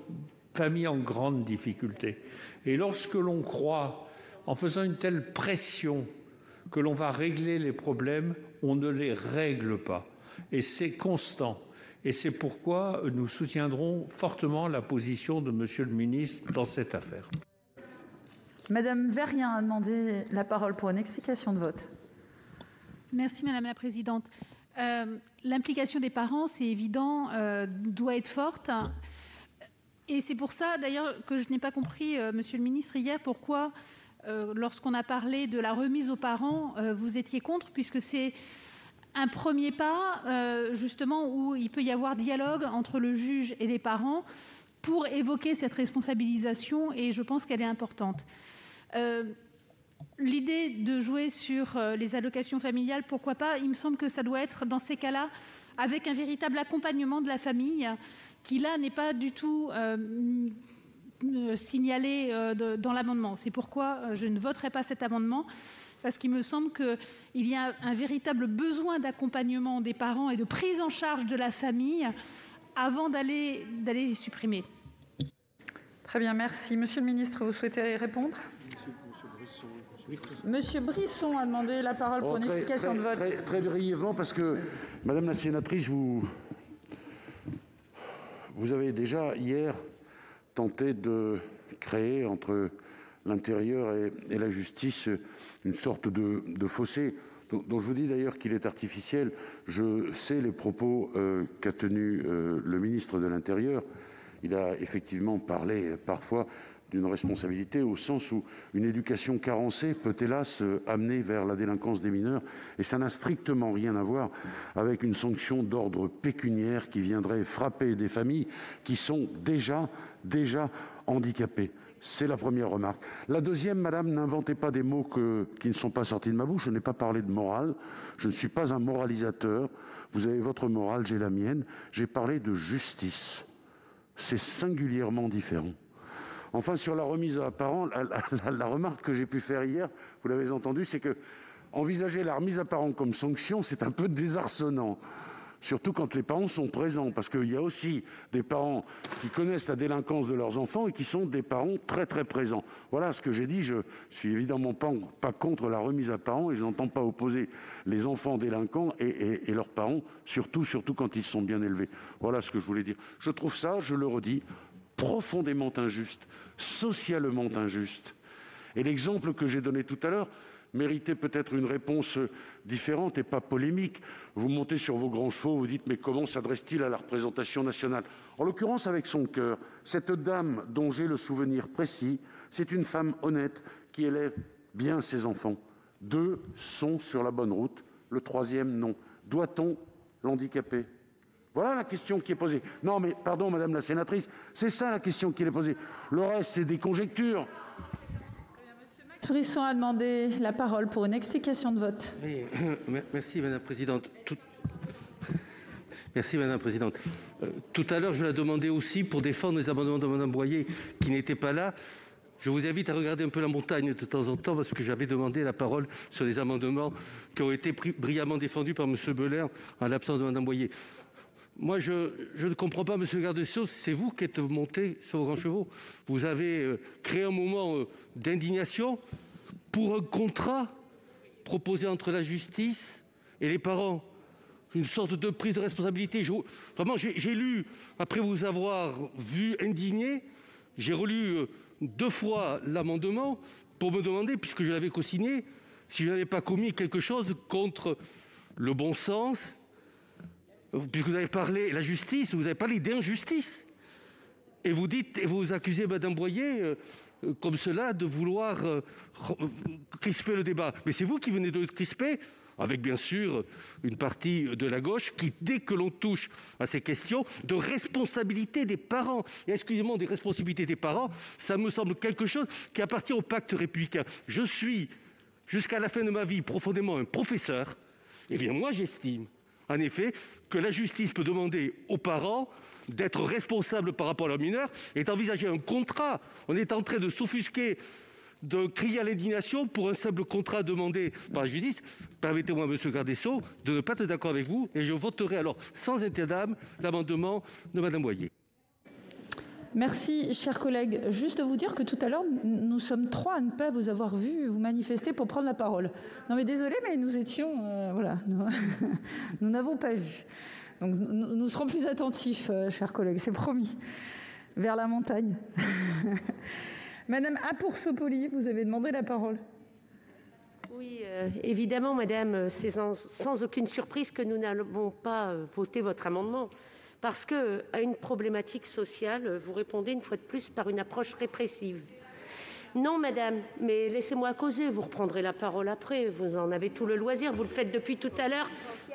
familles en grande difficulté. Et lorsque l'on croit, en faisant une telle pression, que l'on va régler les problèmes, on ne les règle pas. Et c'est constant. Et c'est pourquoi nous soutiendrons fortement la position de Monsieur le ministre dans cette affaire. Madame Verrian a demandé la parole pour une explication de vote. Merci Madame la Présidente. L'implication des parents, c'est évident, doit être forte. Et c'est pour ça, d'ailleurs, que je n'ai pas compris, Monsieur le ministre, hier, pourquoi, lorsqu'on a parlé de la remise aux parents, vous étiez contre, puisque c'est un premier pas, justement, où il peut y avoir dialogue entre le juge et les parents pour évoquer cette responsabilisation, et je pense qu'elle est importante. L'idée de jouer sur les allocations familiales, pourquoi pas? Il me semble que ça doit être, dans ces cas-là, avec un véritable accompagnement de la famille, qui là n'est pas du tout signalé dans l'amendement. C'est pourquoi je ne voterai pas cet amendement, parce qu'il me semble qu'il y a un véritable besoin d'accompagnement des parents et de prise en charge de la famille avant d'aller les supprimer. Très bien, merci. Monsieur le ministre, vous souhaitez répondre? Monsieur Brisson a demandé la parole pour une explication de vote. Très brièvement, parce que, Madame la sénatrice, vous avez déjà, hier, tenté de créer entre l'intérieur et la justice une sorte de fossé, dont je vous dis d'ailleurs qu'il est artificiel. Je sais les propos qu'a tenus le ministre de l'Intérieur. Il a effectivement parlé parfois d'une responsabilité au sens où une éducation carencée peut hélas amener vers la délinquance des mineurs, et ça n'a strictement rien à voir avec une sanction d'ordre pécuniaire qui viendrait frapper des familles qui sont déjà handicapées. C'est la première remarque. La deuxième, madame, n'inventez pas des mots qui ne sont pas sortis de ma bouche. Je n'ai pas parlé de morale. Je ne suis pas un moralisateur. Vous avez votre morale, j'ai la mienne. J'ai parlé de justice. C'est singulièrement différent. Enfin, sur la remise à parents, la remarque que j'ai pu faire hier, vous l'avez entendu, c'est que envisager la remise à parents comme sanction, c'est un peu désarçonnant. Surtout quand les parents sont présents, parce qu'il y a aussi des parents qui connaissent la délinquance de leurs enfants et qui sont des parents très très présents. Voilà ce que j'ai dit. Je suis évidemment pas contre la remise à parents et je n'entends pas opposer les enfants délinquants et leurs parents, surtout quand ils sont bien élevés. Voilà ce que je voulais dire. Je trouve ça, je le redis, profondément injuste, socialement injuste. Et l'exemple que j'ai donné tout à l'heure méritait peut-être une réponse différente et pas polémique. Vous montez sur vos grands chevaux, vous dites « mais comment s'adresse-t-il à la représentation nationale ?» En l'occurrence, avec son cœur, cette dame dont j'ai le souvenir précis, c'est une femme honnête qui élève bien ses enfants. 2 sont sur la bonne route, le 3e non. Doit-on l'handicaper ? Voilà la question qui est posée. Non, mais pardon, madame la sénatrice, c'est ça la question qui est posée. Le reste, c'est des conjectures. Max Brisson a demandé la parole pour une explication de vote. Oui, merci, madame la présidente. Merci, madame la présidente. Tout à l'heure, je l'ai demandé aussi pour défendre les amendements de madame Boyer qui n'étaient pas là. Je vous invite à regarder un peu la montagne de temps en temps parce que j'avais demandé la parole sur les amendements qui ont été brillamment défendus par M. Beuller en l'absence de mme Boyer. Moi, je ne comprends pas, monsieur le garde des Sceaux, c'est vous qui êtes monté sur vos grands chevaux. Vous avez créé un moment d'indignation pour un contrat proposé entre la justice et les parents. Une sorte de prise de responsabilité. Vraiment, j'ai lu, après vous avoir vu indigné, j'ai relu 2 fois l'amendement pour me demander, puisque je l'avais co-signé, si je n'avais pas commis quelque chose contre le bon sens, puisque vous avez parlé de la justice, vous avez parlé d'injustice. Et vous accusez Mme Boyer comme cela de vouloir crisper le débat. Mais c'est vous qui venez de le crisper, avec bien sûr une partie de la gauche qui, dès que l'on touche à ces questions de responsabilité des parents, et excusez-moi, des responsabilités des parents, ça me semble quelque chose qui appartient au pacte républicain. Je suis, jusqu'à la fin de ma vie, profondément un professeur. Eh bien, moi, j'estime, en effet, que la justice peut demander aux parents d'être responsables par rapport à leurs mineurs et d'envisager un contrat. On est en train de s'offusquer, de crier à l'indignation pour un simple contrat demandé par la justice. Permettez-moi, monsieur le garde des Sceaux, de ne pas être d'accord avec vous et je voterai alors sans état d'âme l'amendement de Mme Boyer. Merci, chers collègues. Juste vous dire que tout à l'heure, nous sommes 3 à ne pas vous avoir vu vous manifester pour prendre la parole. Non mais désolé, mais nous étions... voilà, nous n'avons pas vu. Donc nous serons plus attentifs, chers collègues, c'est promis. Vers la montagne. Madame Apoursopoli, vous avez demandé la parole. Oui, évidemment, madame, c'est sans aucune surprise que nous n'allons pas voter votre amendement. Parce qu'à une problématique sociale, vous répondez une fois de plus par une approche répressive. Non, madame, mais laissez-moi causer, vous reprendrez la parole après, vous en avez tout le loisir, vous le faites depuis tout à l'heure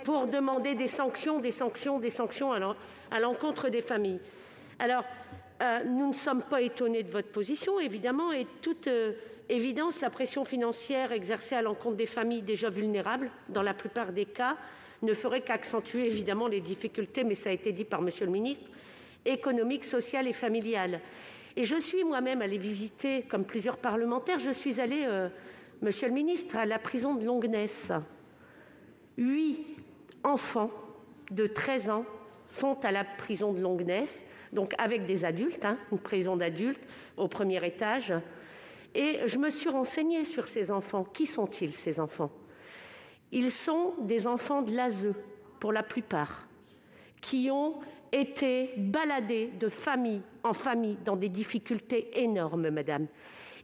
pour demander des sanctions à l'encontre des familles. Alors, nous ne sommes pas étonnés de votre position, évidemment, et toute évidence, la pression financière exercée à l'encontre des familles déjà vulnérables, dans la plupart des cas, ne ferait qu'accentuer évidemment les difficultés, mais ça a été dit par monsieur le ministre, économiques, sociales et familiales. Et je suis moi-même allée visiter, comme plusieurs parlementaires, je suis allée, monsieur le ministre, à la prison de Longuenesse. 8 enfants de 13 ans sont à la prison de Longuenesse, donc avec des adultes, une prison d'adultes au premier étage. Et je me suis renseignée sur ces enfants. Qui sont-ils, ces enfants ? Ils sont des enfants de l'ASE, pour la plupart, qui ont été baladés de famille en famille dans des difficultés énormes, madame.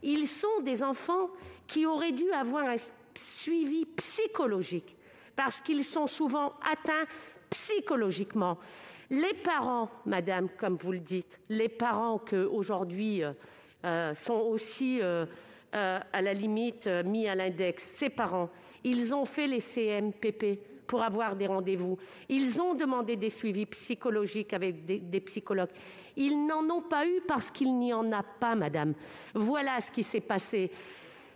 Ils sont des enfants qui auraient dû avoir un suivi psychologique, parce qu'ils sont souvent atteints psychologiquement. Les parents, madame, comme vous le dites, les parents qu'aujourd'hui sont aussi à la limite mis à l'index, ces parents, ils ont fait les CMPP pour avoir des rendez-vous. Ils ont demandé des suivis psychologiques avec des psychologues. Ils n'en ont pas eu parce qu'il n'y en a pas, madame. Voilà ce qui s'est passé.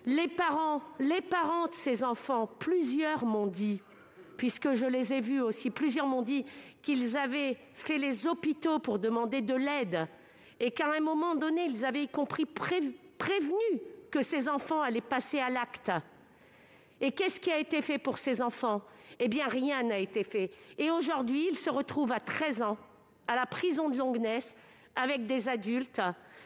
Les parents de ces enfants, plusieurs m'ont dit, puisque je les ai vus aussi, plusieurs m'ont dit qu'ils avaient fait les hôpitaux pour demander de l'aide et qu'à un moment donné, ils avaient y compris prévenu que ces enfants allaient passer à l'acte. Et qu'est-ce qui a été fait pour ces enfants ? Eh bien, rien n'a été fait. Et aujourd'hui, ils se retrouvent à 13 ans, à la prison de Longuenesse, avec des adultes,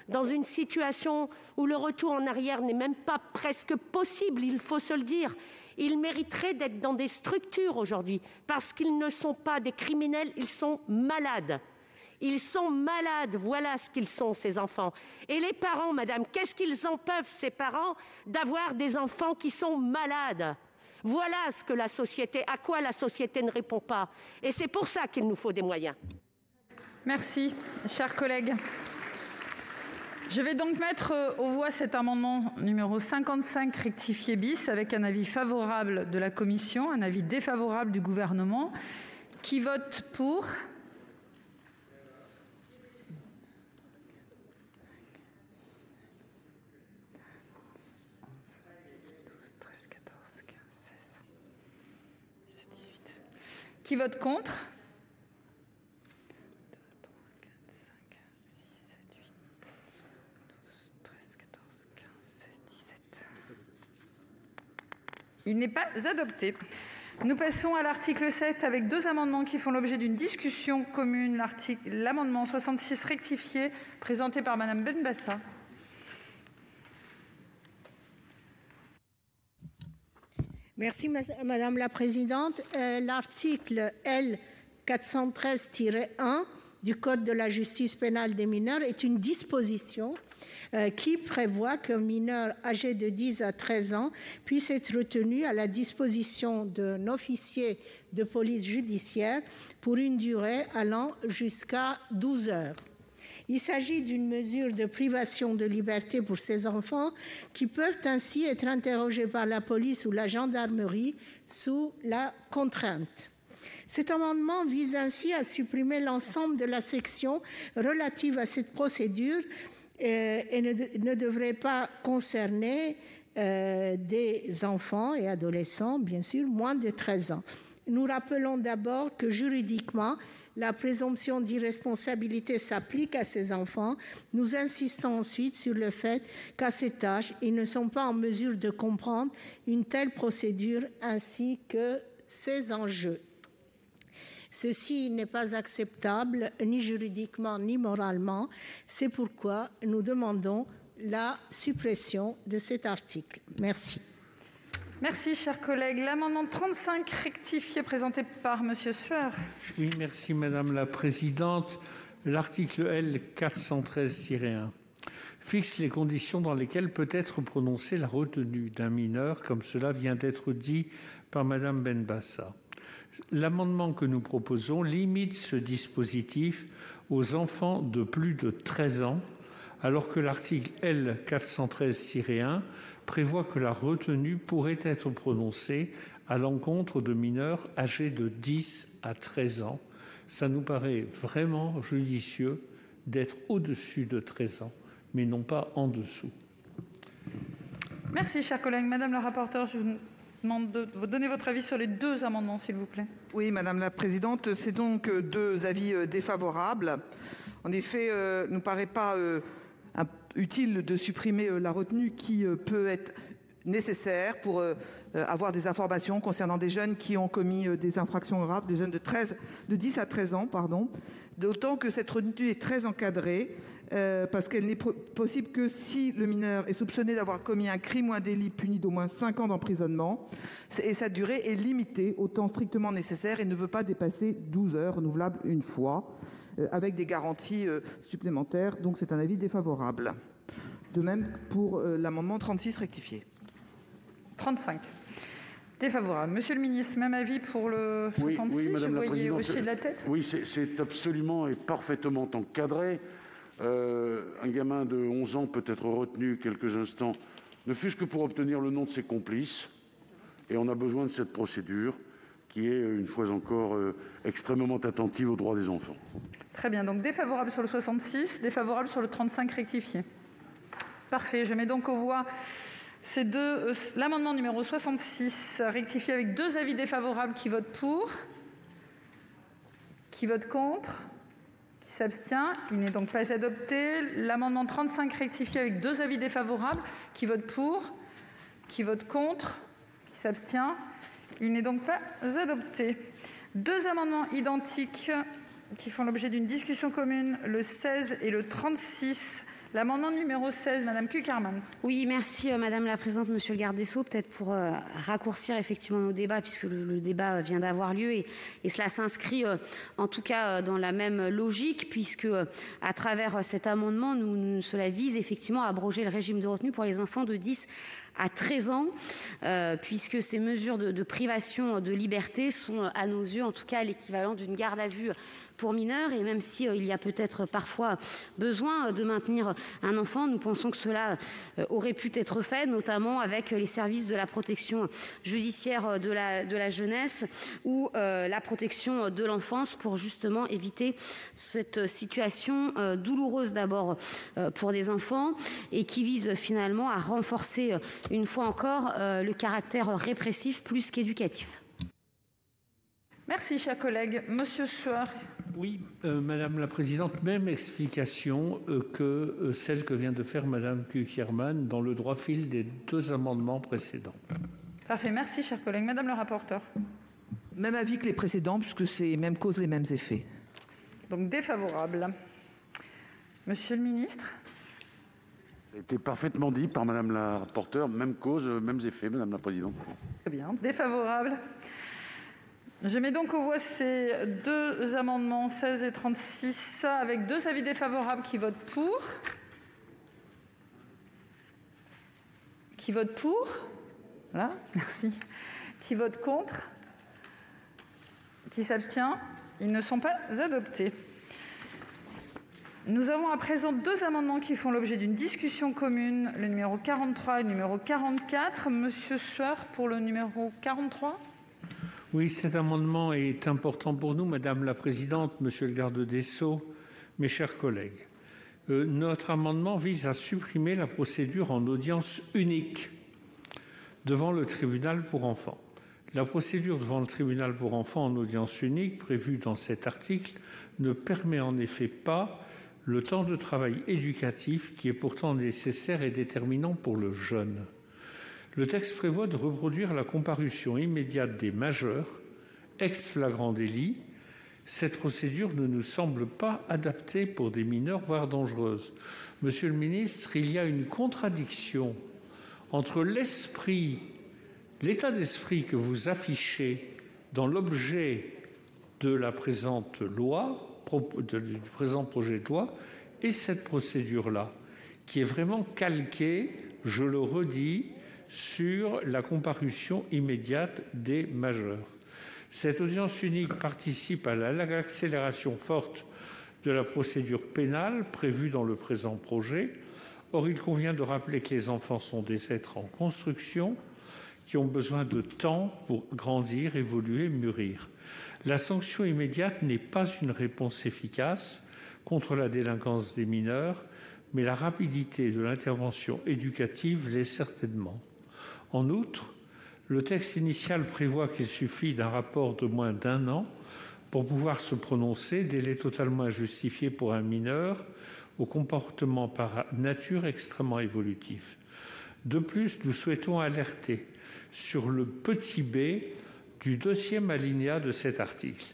dans une situation où le retour en arrière n'est même pas presque possible, il faut se le dire. Ils mériteraient d'être dans des structures aujourd'hui, parce qu'ils ne sont pas des criminels, ils sont malades. Ils sont malades, voilà ce qu'ils sont, ces enfants. Et les parents, madame, qu'est-ce qu'ils en peuvent, ces parents, d'avoir des enfants qui sont malades ? Voilà ce que à quoi la société ne répond pas. Et c'est pour ça qu'il nous faut des moyens. Merci, chers collègues. Je vais donc mettre aux voix cet amendement numéro 55 rectifié bis avec un avis favorable de la commission, un avis défavorable du gouvernement. Qui vote pour ? Qui vote contre ? 17. Il n'est pas adopté. Nous passons à l'article 7 avec deux amendements qui font l'objet d'une discussion commune. L'amendement 66 rectifié présenté par Madame Benbassa. Merci Madame la Présidente. L'article L. 413-1 du Code de la justice pénale des mineurs est une disposition qui prévoit qu'un mineur âgé de 10 à 13 ans puisse être retenu à la disposition d'un officier de police judiciaire pour une durée allant jusqu'à 12 heures. Il s'agit d'une mesure de privation de liberté pour ces enfants qui peuvent ainsi être interrogés par la police ou la gendarmerie sous la contrainte. Cet amendement vise ainsi à supprimer l'ensemble de la section relative à cette procédure et ne devrait pas concerner des enfants et adolescents, bien sûr, moins de 13 ans. Nous rappelons d'abord que juridiquement, la présomption d'irresponsabilité s'applique à ces enfants. Nous insistons ensuite sur le fait qu'à cet âge, ils ne sont pas en mesure de comprendre une telle procédure ainsi que ses enjeux. Ceci n'est pas acceptable, ni juridiquement ni moralement. C'est pourquoi nous demandons la suppression de cet article. Merci. Merci, chers collègues. L'amendement 35 rectifié présenté par Monsieur Sueur. Oui, merci Madame la Présidente. L'article L. 413-1 fixe les conditions dans lesquelles peut être prononcée la retenue d'un mineur, comme cela vient d'être dit par Madame Benbassa. L'amendement que nous proposons limite ce dispositif aux enfants de plus de 13 ans, alors que l'article L. 413-1 prévoit que la retenue pourrait être prononcée à l'encontre de mineurs âgés de 10 à 13 ans. Ça nous paraît vraiment judicieux d'être au-dessus de 13 ans, mais non pas en dessous. Merci, chers collègues. Madame la rapporteure, je vous demande de vous donner votre avis sur les deux amendements, s'il vous plaît. Oui, Madame la Présidente, c'est donc deux avis défavorables. En effet, il ne nous paraît pas utile de supprimer la retenue qui peut être nécessaire pour avoir des informations concernant des jeunes qui ont commis des infractions graves, des jeunes de 10 à 13 ans, d'autant que cette retenue est très encadrée parce qu'elle n'est possible que si le mineur est soupçonné d'avoir commis un crime ou un délit puni d'au moins 5 ans d'emprisonnement et sa durée est limitée au temps strictement nécessaire et ne veut pas dépasser 12 heures renouvelables une fois, avec des garanties supplémentaires. Donc c'est un avis défavorable. De même pour l'amendement 36 rectifié. 35. Défavorable. Monsieur le ministre, même avis pour le 66, oui, Madame la voyais Présidente, hocher de la tête. Oui, c'est absolument et parfaitement encadré. Un gamin de 11 ans peut être retenu quelques instants, ne fût-ce que pour obtenir le nom de ses complices. Et on a besoin de cette procédure qui est, une fois encore, extrêmement attentive aux droits des enfants. Très bien, donc défavorable sur le 66, défavorable sur le 35 rectifié. Parfait, je mets donc aux voix l'amendement numéro 66 rectifié avec deux avis défavorables. Qui vote pour ? Qui vote contre ? Qui s'abstient ? Il n'est donc pas adopté. L'amendement 35 rectifié avec deux avis défavorables. Qui vote pour ? Qui vote contre ? Qui s'abstient ? Il n'est donc pas adopté. Deux amendements identiques qui font l'objet d'une discussion commune, le 16 et le 36. L'amendement numéro 16, Madame Cukierman. Oui, merci Madame la Présidente, Monsieur le garde des Sceaux. Peut-être pour raccourcir effectivement nos débats, puisque le débat vient d'avoir lieu et cela s'inscrit en tout cas dans la même logique, puisque à travers cet amendement, cela vise effectivement à abroger le régime de retenue pour les enfants de 10 à 13 ans, puisque ces mesures de privation de liberté sont à nos yeux en tout cas l'équivalent d'une garde à vue pour mineurs. Et même s'il y a peut-être parfois besoin de maintenir un enfant, nous pensons que cela aurait pu être fait, notamment avec les services de la protection judiciaire de la jeunesse ou la protection de l'enfance, pour justement éviter cette situation douloureuse d'abord pour des enfants et qui vise finalement à renforcer une fois encore le caractère répressif plus qu'éducatif. Merci, chers collègues. Monsieur Sueur. Oui, Madame la Présidente, même explication que celle que vient de faire Madame Cukierman dans le droit fil des deux amendements précédents. Parfait, merci, chers collègues. Madame le rapporteur. Même avis que les précédents, puisque c'est mêmes causes, les mêmes effets. Donc défavorable. Monsieur le ministre. Ça a été parfaitement dit par Madame la rapporteure. Même cause, mêmes effets, Madame la Présidente. Très bien. Défavorable. Je mets donc aux voix ces deux amendements 16 et 36 avec deux avis défavorables. Qui votent pour? Qui votent pour? Voilà, merci. Qui vote contre? Qui s'abstient? Ils ne sont pas adoptés. Nous avons à présent deux amendements qui font l'objet d'une discussion commune, le numéro 43 et le numéro 44. Monsieur Sueur pour le numéro 43. Oui, cet amendement est important pour nous, Madame la Présidente, Monsieur le garde des Sceaux, mes chers collègues. Notre amendement vise à supprimer la procédure en audience unique devant le tribunal pour enfants. La procédure devant le tribunal pour enfants en audience unique prévue dans cet article ne permet en effet pas le temps de travail éducatif qui est pourtant nécessaire et déterminant pour le jeune. Le texte prévoit de reproduire la comparution immédiate des majeurs, ex flagrant délit. Cette procédure ne nous semble pas adaptée pour des mineurs, voire dangereuse. Monsieur le ministre, il y a une contradiction entre l'état d'esprit que vous affichez dans l'objet de la présente loi, du présent projet de loi, et cette procédure-là, qui est vraiment calquée, je le redis, sur la comparution immédiate des majeurs. Cette audience unique participe à l'accélération forte de la procédure pénale prévue dans le présent projet. Or, il convient de rappeler que les enfants sont des êtres en construction qui ont besoin de temps pour grandir, évoluer, mûrir. La sanction immédiate n'est pas une réponse efficace contre la délinquance des mineurs, mais la rapidité de l'intervention éducative l'est certainement. En outre, le texte initial prévoit qu'il suffit d'un rapport de moins d'1 an pour pouvoir se prononcer, délai totalement injustifié pour un mineur au comportement par nature extrêmement évolutif. De plus, nous souhaitons alerter sur le petit b du 2e alinéa de cet article,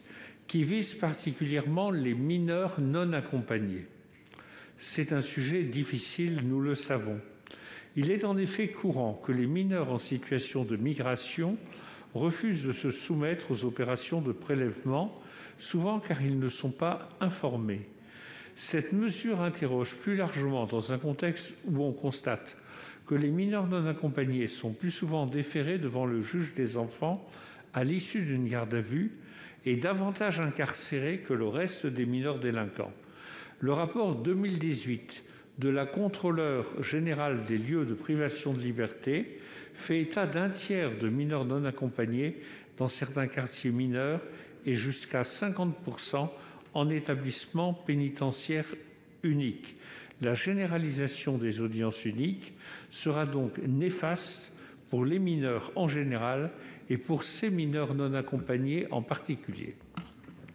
qui vise particulièrement les mineurs non accompagnés. C'est un sujet difficile, nous le savons. Il est en effet courant que les mineurs en situation de migration refusent de se soumettre aux opérations de prélèvement, souvent car ils ne sont pas informés. Cette mesure interroge plus largement dans un contexte où on constate que les mineurs non accompagnés sont plus souvent déférés devant le juge des enfants à l'issue d'une garde à vue et davantage incarcérés que le reste des mineurs délinquants. Le rapport 2018 de la Contrôleure générale des lieux de privation de liberté fait état d'un tiers de mineurs non accompagnés dans certains quartiers mineurs et jusqu'à 50% en établissement pénitentiaire unique. La généralisation des audiences uniques sera donc néfaste pour les mineurs en général et pour ces mineurs non accompagnés en particulier.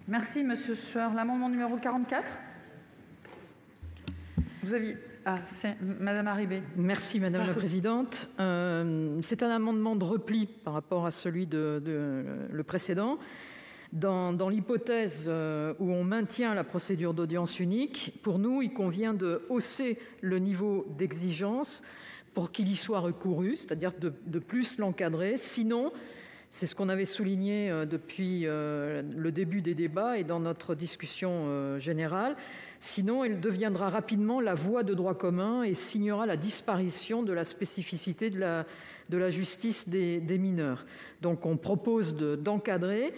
Merci, Monsieur Sueur. L'amendement numéro 44. Vous aviez... c'est Madame Harribey. Merci Madame la Présidente. C'est un amendement de repli par rapport à celui le précédent. Dans l'hypothèse où on maintient la procédure d'audience unique, pour nous, il convient de hausser le niveau d'exigence pour qu'il y soit recouru, c'est-à-dire de plus l'encadrer. Sinon, c'est ce qu'on avait souligné depuis le début des débats et dans notre discussion générale. Sinon, elle deviendra rapidement la voie de droit commun et signera la disparition de la spécificité de la justice des mineurs. Donc, on propose d'encadrer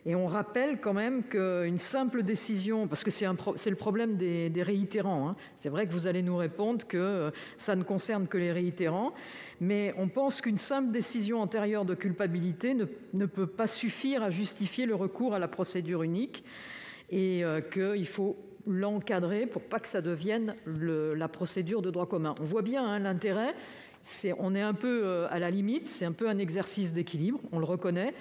Et on rappelle quand même qu'une simple décision, parce que c'est le problème des réitérants, hein. C'est vrai que vous allez nous répondre que ça ne concerne que les réitérants, mais on pense qu'une simple décision antérieure de culpabilité ne peut pas suffire à justifier le recours à la procédure unique et qu'il faut l'encadrer pour pas que ça devienne la procédure de droit commun. On voit bien hein, l'intérêt, on est un peu à la limite, c'est un peu un exercice d'équilibre, on le reconnaît,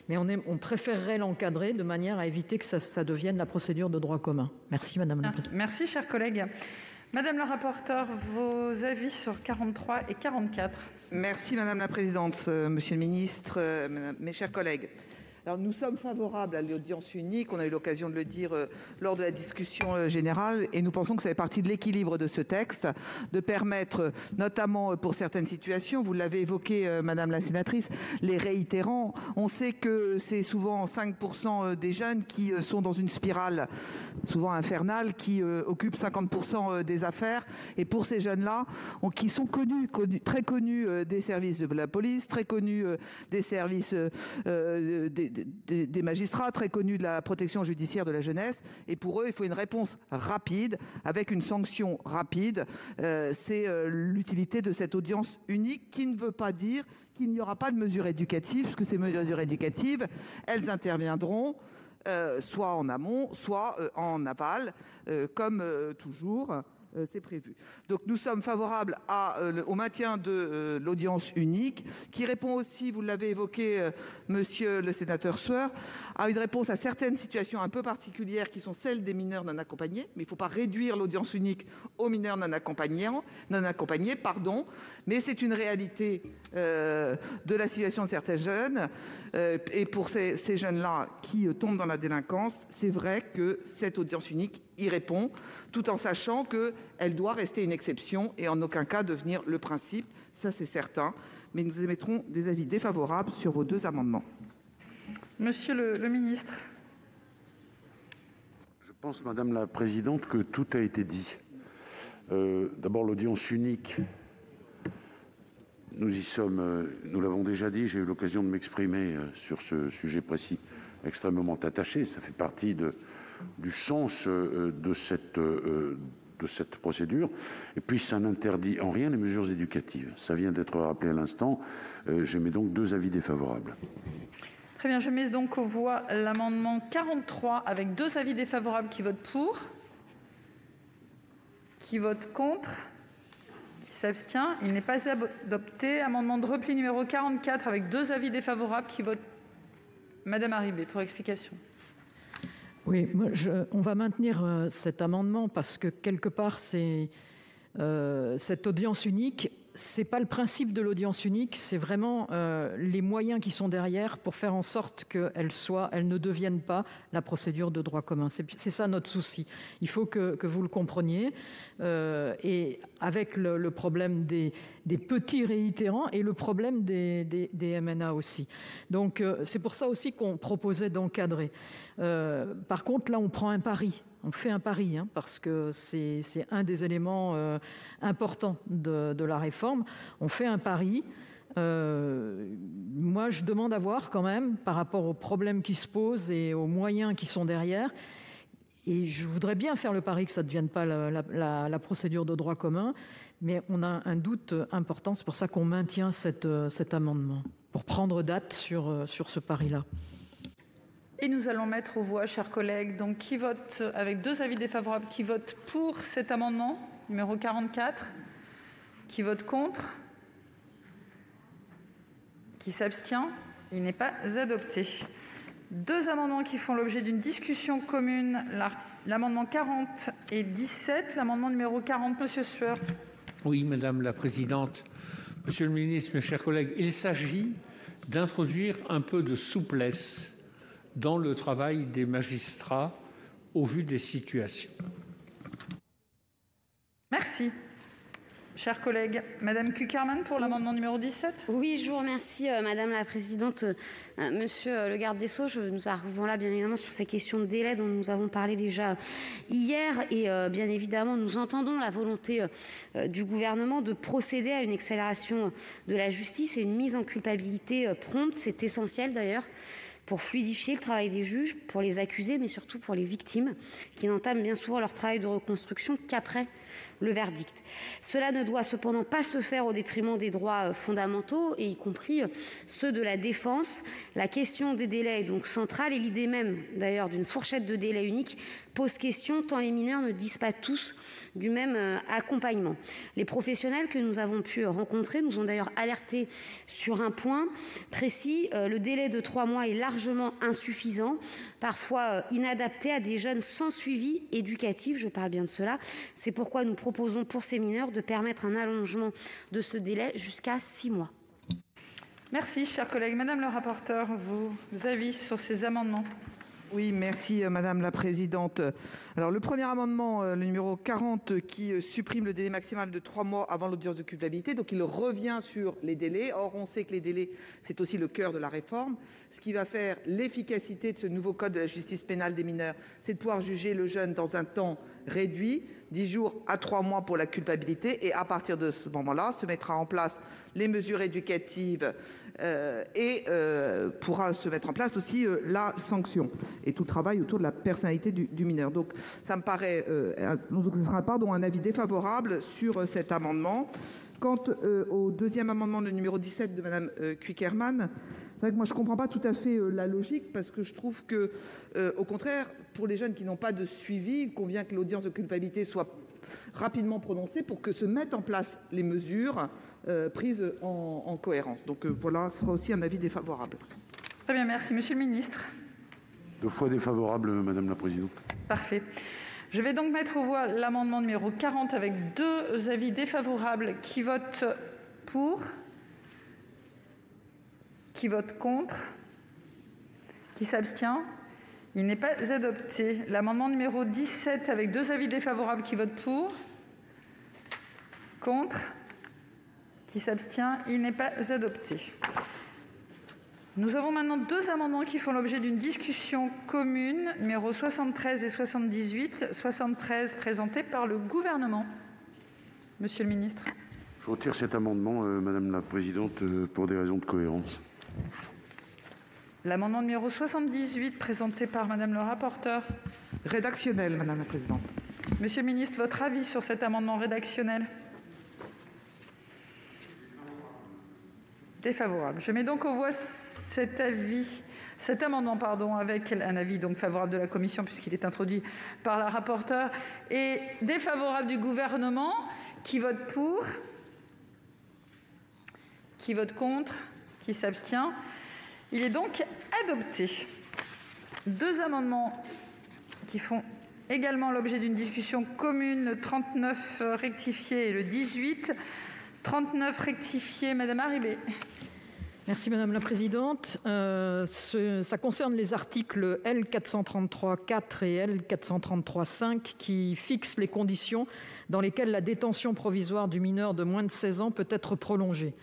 mais on préférerait l'encadrer de manière à éviter que ça devienne la procédure de droit commun. Merci, Madame la Présidente. Merci, chers collègues. Madame la rapporteure, vos avis sur 43 et 44. Merci, Madame la Présidente, Monsieur le Ministre, mes chers collègues. Alors, nous sommes favorables à l'audience unique, on a eu l'occasion de le dire lors de la discussion générale, et nous pensons que ça fait partie de l'équilibre de ce texte, de permettre, notamment pour certaines situations, vous l'avez évoqué, Madame la Sénatrice, les réitérants. On sait que c'est souvent 5% des jeunes qui sont dans une spirale, souvent infernale, qui occupent 50% des affaires, et pour ces jeunes-là, qui sont très connus des services de la police, très connus des services des magistrats, très connus de la protection judiciaire de la jeunesse, et pour eux il faut une réponse rapide avec une sanction rapide. C'est l'utilité de cette audience unique, qui ne veut pas dire qu'il n'y aura pas de mesures éducatives, puisque ces mesures éducatives, elles interviendront soit en amont, soit en aval, comme toujours. C'est prévu. Donc nous sommes favorables au maintien de l'audience unique, qui répond aussi, vous l'avez évoqué, monsieur le sénateur Sueur, à une réponse à certaines situations un peu particulières qui sont celles des mineurs non accompagnés. Mais il ne faut pas réduire l'audience unique aux mineurs non accompagnés, mais c'est une réalité de la situation de certains jeunes. Et pour ces jeunes-là qui tombent dans la délinquance, c'est vrai que cette audience unique y répond, tout en sachant qu'elle doit rester une exception et en aucun cas devenir le principe, ça c'est certain. Mais nous émettrons des avis défavorables sur vos deux amendements. Monsieur le ministre. Je pense, Madame la Présidente, que tout a été dit. D'abord, l'audience unique, nous y sommes, nous l'avons déjà dit, j'ai eu l'occasion de m'exprimer sur ce sujet précis, extrêmement attaché. Ça fait partie du sens de cette procédure. Et puis, ça n'interdit en rien les mesures éducatives. Ça vient d'être rappelé à l'instant. J'émets donc deux avis défavorables. Très bien, je mets donc aux voix l'amendement 43 avec deux avis défavorables. Qui vote pour? Qui vote contre? Qui s'abstient? Il n'est pas adopté. Amendement de repli numéro 44 avec deux avis défavorables. Qui vote? Madame Harribey, pour explication. Oui, on va maintenir cet amendement parce que quelque part, cette audience unique, ce n'est pas le principe de l'audience unique, c'est vraiment les moyens qui sont derrière pour faire en sorte qu'elle ne devienne pas la procédure de droit commun. C'est ça notre souci. Il faut que vous le compreniez. Et avec le problème des petits réitérants et le problème des MNA aussi. Donc c'est pour ça aussi qu'on proposait d'encadrer. Par contre, là, on prend un pari. On fait un pari, hein, parce que c'est un des éléments importants de la réforme. On fait un pari. Moi, je demande à voir quand même, par rapport aux problèmes qui se posent et aux moyens qui sont derrière, et je voudrais bien faire le pari que ça ne devienne pas la procédure de droit commun, mais on a un doute important. C'est pour ça qu'on maintient cet amendement, pour prendre date sur ce pari-là. Et nous allons mettre aux voix, chers collègues, donc qui vote avec deux avis défavorables, qui vote pour cet amendement, numéro 44, qui vote contre, qui s'abstient, il n'est pas adopté. Deux amendements qui font l'objet d'une discussion commune, l'amendement 40 et 17, l'amendement numéro 40, monsieur Sueur. Oui, Madame la Présidente, Monsieur le Ministre, mes chers collègues, il s'agit d'introduire un peu de souplesse dans le travail des magistrats au vu des situations. Merci. Chers collègues, Madame Cukierman pour l'amendement numéro 17. Oui, je vous remercie, Madame la Présidente. Monsieur le garde des Sceaux, nous arrivons là, bien évidemment, sur ces questions de délai dont nous avons parlé déjà hier. Et bien évidemment, nous entendons la volonté du gouvernement de procéder à une accélération de la justice et une mise en culpabilité prompte. C'est essentiel, d'ailleurs, pour fluidifier le travail des juges, pour les accusés, mais surtout pour les victimes, qui n'entament bien souvent leur travail de reconstruction qu'après le verdict. Cela ne doit cependant pas se faire au détriment des droits fondamentaux, et y compris ceux de la défense. La question des délais est donc centrale, et l'idée même d'ailleurs d'une fourchette de délai unique pose question, tant les mineurs ne disent pas tous du même accompagnement. Les professionnels que nous avons pu rencontrer nous ont d'ailleurs alertés sur un point précis. Le délai de 3 mois est largement insuffisant, parfois inadapté à des jeunes sans suivi éducatif, je parle bien de cela. C'est pourquoi nous proposons pour ces mineurs de permettre un allongement de ce délai jusqu'à 6 mois. Merci, chers collègues. Madame le rapporteur, vos avis sur ces amendements? Oui, merci Madame la Présidente. Alors le premier amendement, le numéro 40, qui supprime le délai maximal de 3 mois avant l'audience de culpabilité, donc il revient sur les délais. Or, on sait que les délais, c'est aussi le cœur de la réforme. Ce qui va faire l'efficacité de ce nouveau code de la justice pénale des mineurs, c'est de pouvoir juger le jeune dans un temps réduit, 10 jours à 3 mois pour la culpabilité, et à partir de ce moment-là, se mettra en place les mesures éducatives et pourra se mettre en place aussi la sanction et tout le travail autour de la personnalité du mineur. Donc ça me paraît, ce sera un avis défavorable sur cet amendement. Quant au deuxième amendement, le numéro 17 de Madame Cukierman, c'est vrai que moi je ne comprends pas tout à fait la logique, parce que je trouve que, au contraire, pour les jeunes qui n'ont pas de suivi, il convient que l'audience de culpabilité soit rapidement prononcée pour que se mettent en place les mesures prises en cohérence. Donc voilà, ce sera aussi un avis défavorable. Très bien, merci. Monsieur le ministre. 2 fois défavorable, Madame la Présidente. Parfait. Je vais donc mettre aux voix l'amendement numéro 40 avec 2 avis défavorables. Qui vote pour? Qui vote contre? Qui s'abstient? Il n'est pas adopté. L'amendement numéro 17 avec 2 avis défavorables. Qui vote pour? Contre? Qui s'abstient? Il n'est pas adopté. Nous avons maintenant 2 amendements qui font l'objet d'une discussion commune, numéros 73 et 78. 73 présentés par le gouvernement. Monsieur le ministre. Je retire cet amendement, Madame la Présidente, pour des raisons de cohérence. L'amendement numéro 78 présenté par Madame le rapporteur. Rédactionnel, Madame la Présidente. Monsieur le ministre, votre avis sur cet amendement rédactionnel? Défavorable. Je mets donc aux voix cet amendement avec un avis donc favorable de la commission puisqu'il est introduit par la rapporteure et défavorable du gouvernement. Qui vote pour? Qui vote contre? Qui s'abstient? Il est donc adopté. 2 amendements qui font également l'objet d'une discussion commune, le 39 rectifié et le 18. 39 rectifié, Madame Harribey. Merci Madame la Présidente. Ça concerne les articles L433-4 et L433-5 qui fixent les conditions dans lesquelles la détention provisoire du mineur de moins de 16 ans peut être prolongée.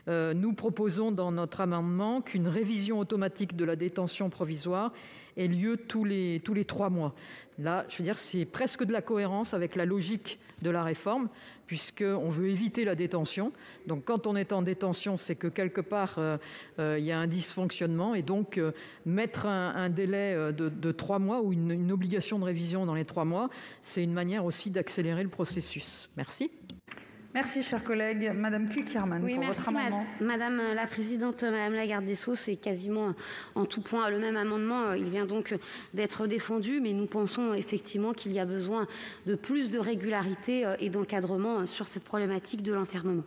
Nous proposons dans notre amendement qu'une révision automatique de la détention provisoire ait lieu tous les 3 mois. Là, je veux dire, c'est presque de la cohérence avec la logique de la réforme, puisqu'on veut éviter la détention. Donc, quand on est en détention, c'est que quelque part, il y a un dysfonctionnement. Et donc, mettre un délai de 3 mois ou une obligation de révision dans les 3 mois, c'est une manière aussi d'accélérer le processus. Merci. Merci, chers collègues. Madame Cukierman, pour votre amendement. Madame la Présidente, Madame la Garde des Sceaux, c'est quasiment en tout point le même amendement. Il vient donc d'être défendu, mais nous pensons effectivement qu'il y a besoin de plus de régularité et d'encadrement sur cette problématique de l'enfermement.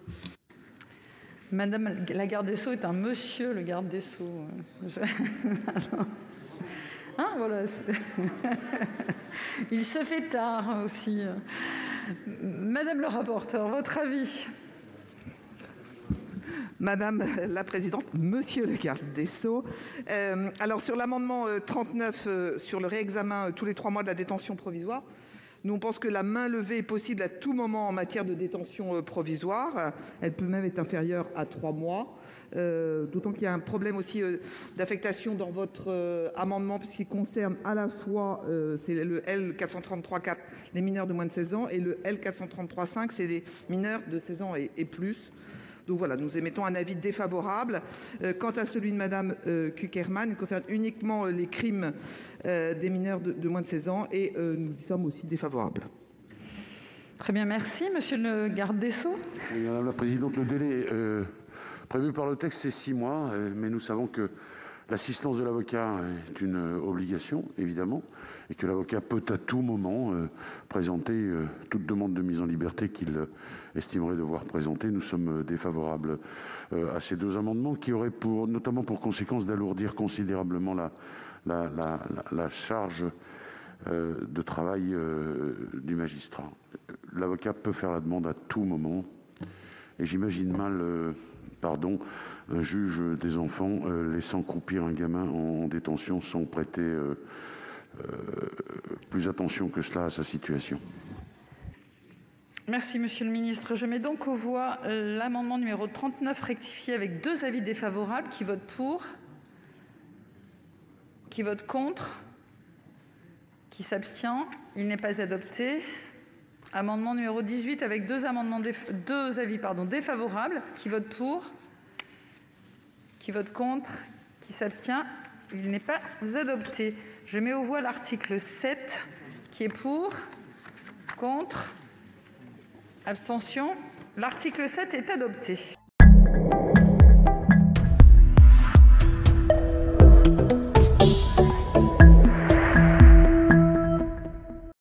Madame la Garde des Sceaux est un monsieur le Garde des Sceaux. Hein, voilà. Il se fait tard aussi. Madame le rapporteur, votre avis? Madame la Présidente, Monsieur le Garde des Sceaux. Alors sur l'amendement 39, sur le réexamen tous les 3 mois de la détention provisoire, nous on pense que la main levée est possible à tout moment en matière de détention provisoire. Elle peut même être inférieure à 3 mois. D'autant qu'il y a un problème aussi d'affectation dans votre amendement, puisqu'il concerne à la fois c'est le L433-4, les mineurs de moins de 16 ans, et le L433-5, c'est les mineurs de 16 ans et plus. Donc voilà, nous émettons un avis défavorable. Quant à celui de Mme Cukierman, il concerne uniquement les crimes des mineurs de moins de 16 ans et nous y sommes aussi défavorables. Très bien, merci. Monsieur le garde des Sceaux. Oui, Madame la Présidente, le délai prévu par le texte, c'est 6 mois, mais nous savons que l'assistance de l'avocat est une obligation, évidemment, et que l'avocat peut à tout moment présenter toute demande de mise en liberté qu'il estimerait devoir présenter. Nous sommes défavorables à ces 2 amendements qui auraient notamment pour conséquence d'alourdir considérablement la charge de travail du magistrat. L'avocat peut faire la demande à tout moment, et j'imagine mal un juge des enfants laissant croupir un gamin en détention sans prêter plus attention que cela à sa situation. Merci, monsieur le ministre. Je mets donc aux voix l'amendement numéro 39 rectifié avec 2 avis défavorables. Qui vote pour? Qui vote contre? Qui s'abstient? Il n'est pas adopté. Amendement numéro 18 avec 2 avis défavorables. Qui vote pour? Qui vote contre? Qui s'abstient? Il n'est pas adopté. Je mets aux voix l'article 7. Qui est pour? Contre? Abstention? L'article 7 est adopté.